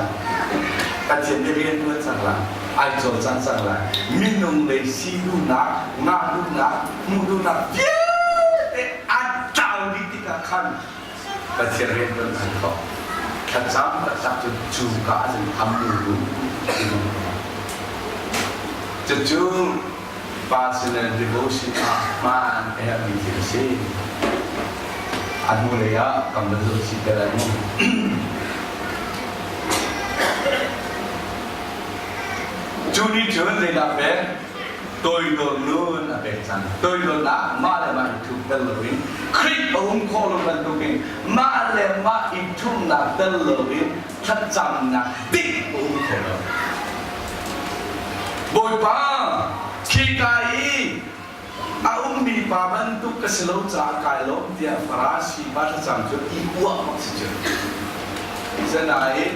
แต่เช่นเรียนด้วยสังละไอโจจังสังละมินุงเลยซีดูนักงาดูนักมูดูนักเย้แต่อัดเจ้าดิติกาขันแต่เช่นเรียนด้วยสังละขันซ้ำแต่ซ้ำจนจูกาจนทำดูจะจูpersonal devotion man ayah mikir sih anu leya kamu tu si terlalu Juni Jun le nak ber tôi luôn luôn là bề rằng tôi luôn đã mà lại mà chụp tên lưỡi khi ông khó luôn là tôi kinh mà lại mà ít chung là tên lưỡi thật rằng là tích ông khó luôn bồi ba khi cái ông bị bà mình tu cái sự lâu trả cái lâu thì phải si bắt rằng cho ít quá mà chứ thế này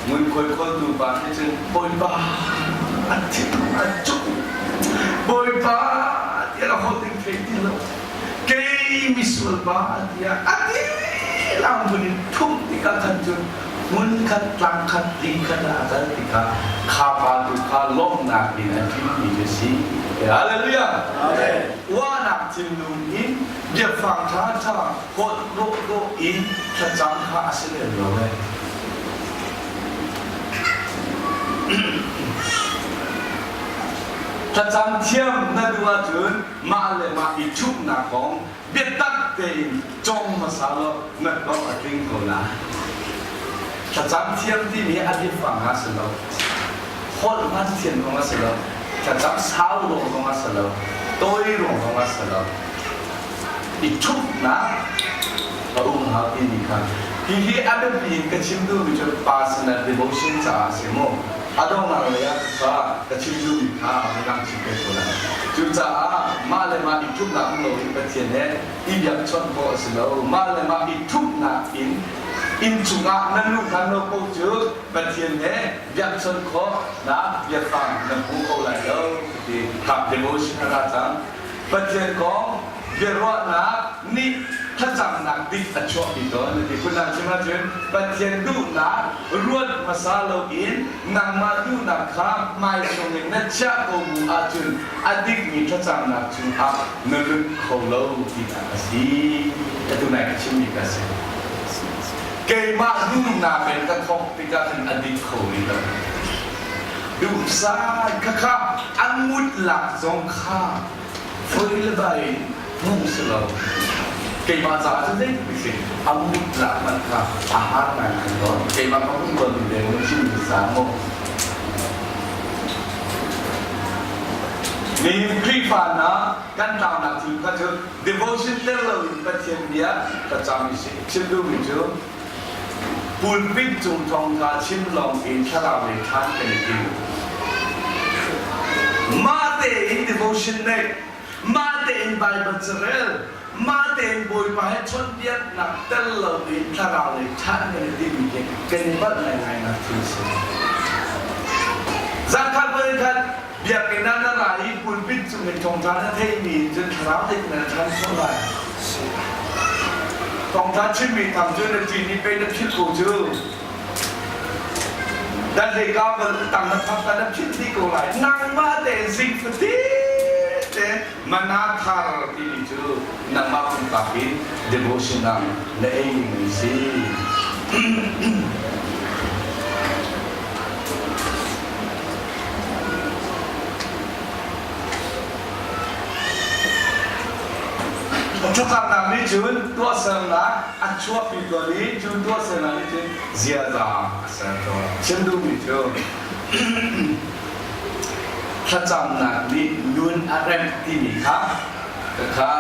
muốn coi con tu bà thì chừng bồi ba anh thích anh chúc bồi ba thì là họ tình thế thì là cái misul ba thì anh đi làm một điểm thung thì các thằng chừng มุนขัดตังขัดติขัดอาจารย์ติขาข้าพาตุข้าล้มหนักดินที่มีเจสีฮาเลลูยาว่านักจิมลุงอินเดี๋ยวฟังท่าท่ากดโลโลอินถ้าจำข้าเสด็จเลยถ้าจำเทียมนั่นว่าถึงมาเลยมาอีชุกหนักของเบียดตักเตยจงมาสาวนั่นก็อัดดิ้งคนละถ้าจำเทียมที่มีอดีตฟังมาสลบคนมาเทียนของมาสลบถ้าจำสาวลงของมาสลบตัวลงของมาสลบอีชุกนะพระองค์หาที่นี่ครับที่อันเป็นปีนกระชิมดูวิจารณ์ personal devotion จ้าเสียโมอาดองมาเลยอะค่ะกระชิมดูมีค่าไม่ต้องชิมเป็นคนละจุดจ้ามาเลยมาอีกทุกหนักโลกเป็นเทียนเนี่ยอีกอย่างชนโบสโลมาเลยมาอีกทุกหนักอินจุงอ่ะนั่นลูกท่านโลกโปจืดเป็นเทียนเนี่ยอย่างชนโคนะอย่างฟังนั่นผู้เขาเลยแล้วที่ขับ devotion อะไรจังเป็นเทียนของเยอะว่านะนี่ถ้าจำนักดิอัจฉริยะนี่ที่คุณนักชิมาจุนเป็นเทียนดูนะรวดมาซาโลอินนังมาดูนักข้ามไม่ชงเงินนัชชะโกมูอาจุนอดีตมีถ้าจำนักจุนอับนรึกโคโลที่นักสีแต่ดูไหนก็ชิมีกันสิเกย์มาดูนาเป็นกระทบที่การเป็นอดีตโคนี่เลยดูซาข้าอันมุดหลักสงข้าฟื้นเลยไปมุ่งสโลKay masa aja deh, bisa ambil lah mereka ahad nanti loh. Kay masa pun belum mungkin bisa mau. Ni privana kan tahu nanti kan tu devotion terlalu penting dia macam ini. Cendu itu pulpit jumtong ta cimlong in cara mereka ini. Mate in devotion ni, mate in Bible cerita. มาเต็มบอยไปชนเดียดนักเตลเราดีถ้าเราเลยท่านกันดีมีเก่งบ้านไหนไหนนักที่สุดจากการบริการเบียกันนั้นอะไรคุณพิจารณาจงทานให้มีจนเราได้เงินทันเท่าไหร่จงทานชิมีทำจนในจีนนี้เป็นนักชิดกูจูดันเด็กก้าวกันต่างนักพัฒนาชิดที่กูไหลนั่งมาเต็มสิ่งที่Manakar ini tu nama pun tapi devotional lain isi. Cakap nama jun tua sana, acua pidoli jun tua sana jun ziada asal tu. Cendu itu. ถ้าจำหนักนี้ลุนอะไรที่มีครับก็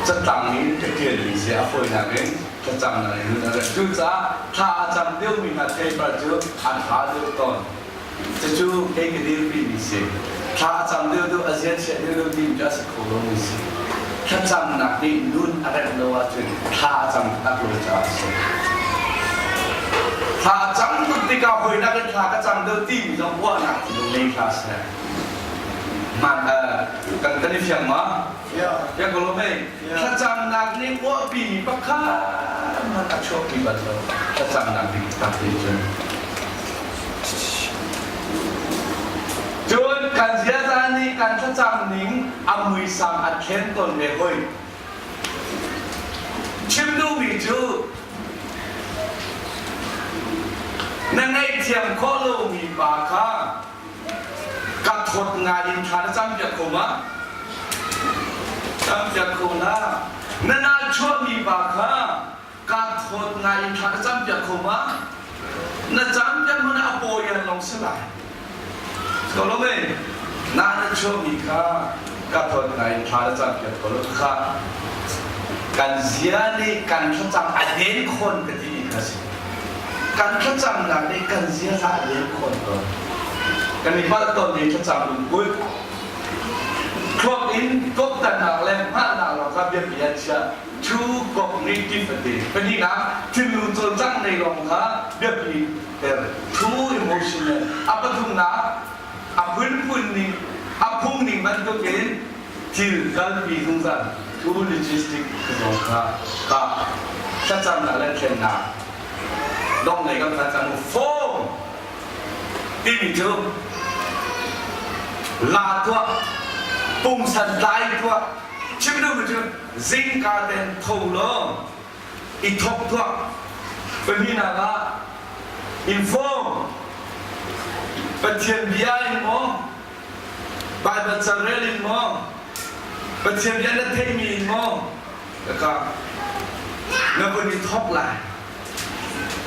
จะตั้งนี้จะเกิดมีเสียฝนนักเองถ้าจำหนักลุนอะไรจุดจ้าถ้าจำเดียวมีนักเทปจุดอันหาเดียวต้นจะจุดเองเดียวมีเสียถ้าจำเดียวดูอาเซียนเสียเดียวดีจะสักคนมีเสียถ้าจำหนักนี้ลุนอะไรเราว่าจุดถ้าจำนักรู้จักเสียถ้าจำตุติกาหอยนักเรียนถ้าจำเดียวที่มีต้องว่านักที่ในคลาสเนี่ยมันกันนี่เพียงมั้งยังก็รู้ไหมถ้าจำนักนี่ว่าปีปะค่ะมันก็ชอบปีบัดเราถ้าจำนักนี่ตัดเลยจนการเสียใจนี่การถ้าจำนิ่งอามุยสังอัดเข็นตนเดียวเลยชิมดูวิจูนั่งไอเทียมโคโลมีปากค่ะกัดทดงานอินทานจำจากคุมาจำจากคุนะนั่นน่าชอบมีบาค่ะกัดทดงานอินทานจำจากคุมานั่นจำจากมันอโปยันลงสลายก็รู้ไหมน่าชอบมีค่ะกัดทดงานอินทานจำจากคุมาค่ะการเสียนี่การจำอดีตคนกันที่นี่ครับการจำนั้นนี่การเสียอดีตคนก็กันในบ้านตอนนี้จะจำลุงกุ้ยครอบอินก็แต่หนักแรงมากหนักเราครับเบียดเบียดเชื่อชูกบในกิฟต์ดีเป็นที่นะที่ลุงจนจังในโรงค้าเบียดเบียดแต่ชูอิโมชันเนี่ยอัปทุมนะอัปพื้นนี่อัปพุ่งนี่มันก็เป็นที่การปีทุกสันชูโลจิสติกโรงค้าก็จะจำหนักแรงแข็งหนัก đông này các bạn rằng phô đi mình chưa là thua bùng sẵn lại thua chứ đâu mà chưa dính cả tên thầu lỡ ít thọc thua bởi vì là info bật thiền bia in mô bài bật sẵn rê in mô bật thiền bia đất thêm in mô được không nó vẫn đi thọc lại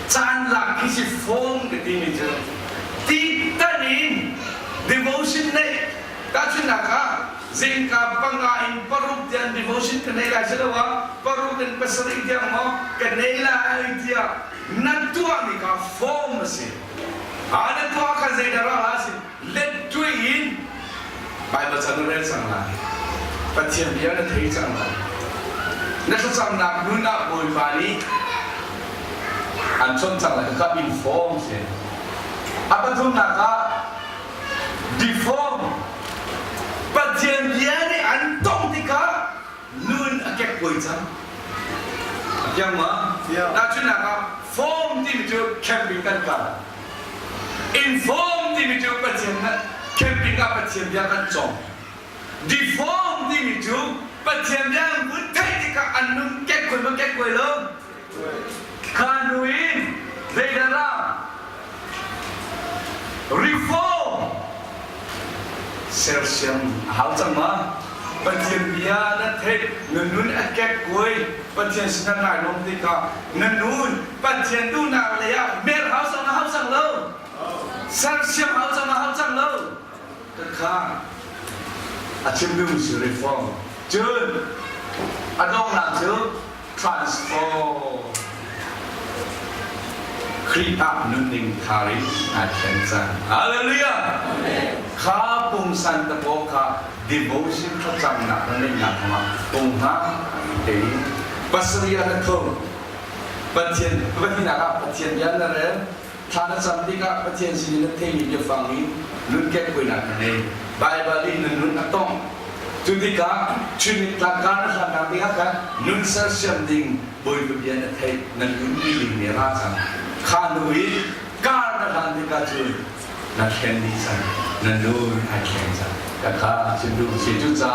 chan lạc khi sẽ phong cái tin mình chưa tí ta nhìn devotion này ta chuyên là cả zin ka pangain paruk dian devotion cái này là sẽ đâu á paruk dan pasal dia mau cái này là idea natua ni ka form masih ada tua ka zaidara hasil let doing bài bật sẵn lên sang lại và thiền bia nó thấy rằng là nó sẽ sang nạp núi nạp bồi phá đi anh chọn rằng là các inform sih apa tu nak deform bagian dia ni antong tika nun akak koi jam yang ma na chuna ka form ti bitu camping kan ka inform ti bitu bagian na camping ka bagian dia kan chong deform ti bitu bagian dia mun thai tika annun kek koi lo kanuin zaidara reform sersiam hal sama bagian dia na thei nun akek koi bagian sinan lai nom tika nun bagian tu na leya mer hal sang lo sersiam hal sang lo ka achim lu si reform chun adong na chu transform creep up nunning thari attention hallelujah kha pum san ta bo kha devotion kha chang na nang na ma pum ha te pasriya na tho pathian na ka pathian yan na re thana sam ti ka pathian sin na the ni phang ni nun ke koi na ne bible ni nun atong Judika chuni takkan sana dia kan nun session ding boy kebian thai nan nun biling ni raja khanui karna khandika chun na kendi san na nun aken san kakha chindu situ cha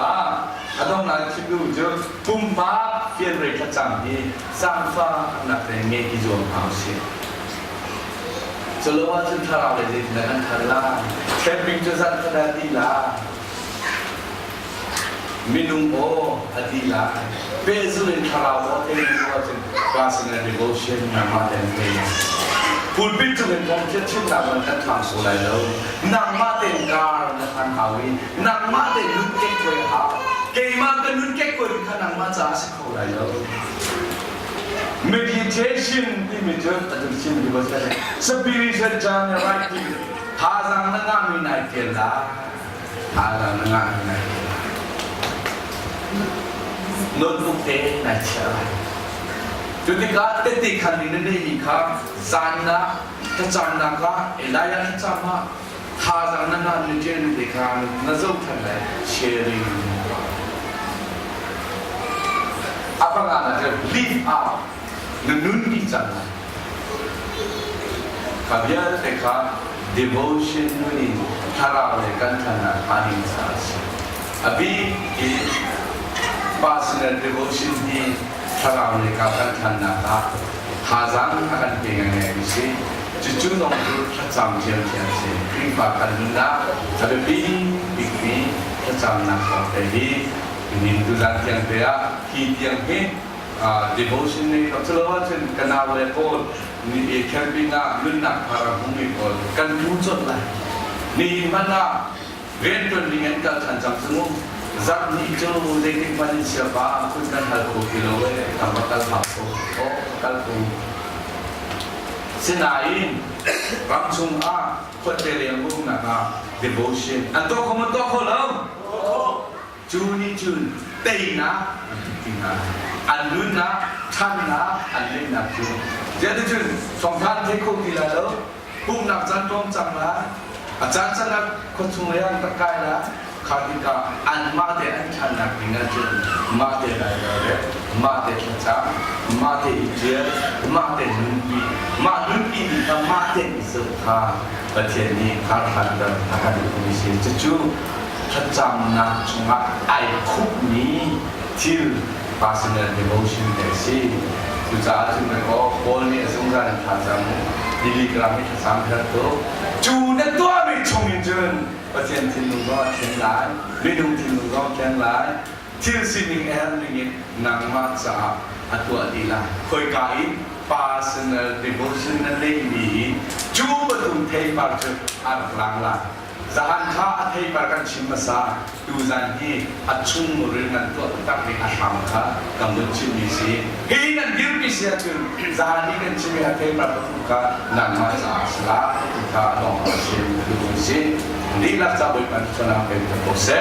adong la chindu jo pumpa fian rei kha chang ni sang fa na te nge ki jo phao si chalo wa chin thara le ji na kan thara camping jo san thara di la minum o adila bezulin karawo tenin watin basina devotion nama den pe pulpit tu ben kom chet chim na ban kan thang so lai lo nang ma ten kar na kan hawi nang ma ten nun ke koi ha ke ma kan nun ke koi kan nang ma cha se kho lai lo meditation ni me jo adum chin di bas ka spiritual journey right ha jang na nga mi nai ke la ha jang na nga mi nai notebook te na chara judika te ti khani ne ni kha zanna ta channa ka elaya ta chama tha zanna na ni jen ni kha na zo than lai sharing apa nga na live out nun ni channa kabya te kha devotion ni thara le kan thana ani sa abi personal devotion di thara le ka kan thana ka hazang akan pengen ni si cucu nong tu cham jian jian si ring ba kan na tapi bi cham na ko te hi ni tu lan tiang te a ki tiang he devotion ni ko chlo chen kana le ko ni e camping na lun na para bumi ko kan tu chot lai ni mana ven ton ringen ka chan cham sung zat ni jo le ni pan siapa kun kan hal ko kilo e kam bakal hapso o kal ko sinain bang chung a ko te le ngu na ka devotion an to ko lo chu ni chun te na tina an nun na than na an le na chu ja de chun song than te ko ki la lo pum nak chan tom chang la a chan chan na ko chung le an ta kai la khadika an ma de an chan na pinga chun ma de la le มาเตะจ้ามาเตะอีเจียมาเตะนุนอีมานุนอีนี่ก็มาเตะอิสุธาประเทศนี้ขาดหันเดินขาดคุณมิสิจู่พระจำนักชงไอคุกนี้ที่ personal devotion แต่สิจุดจ้าจุดนั้นก็คนนี้สงสารท่านจำดีกรามิท่านจำเถอะตัวจูนั่นตัวไม่ชงยินจนประเทศที่นุ่งก็เขียนหลายไม่นุ่งที่นุ่งก็เขียนหลายที่สิ่งนี้แอนนี่นางมาจากอัตวดีละคอยกาย personal devotion นั่นเองมีจูบตุนเทปาร์จอันหลังละZahan kha athei parkan chimasa tu zan hi achung murin nan to tak ni asham kha kamun chimi si hi nan gir pi sia tu zahan ni kan chimi athei parkan ka nan ma sa sla ka dong sim tu si ni la sa boi pan chona pe ko se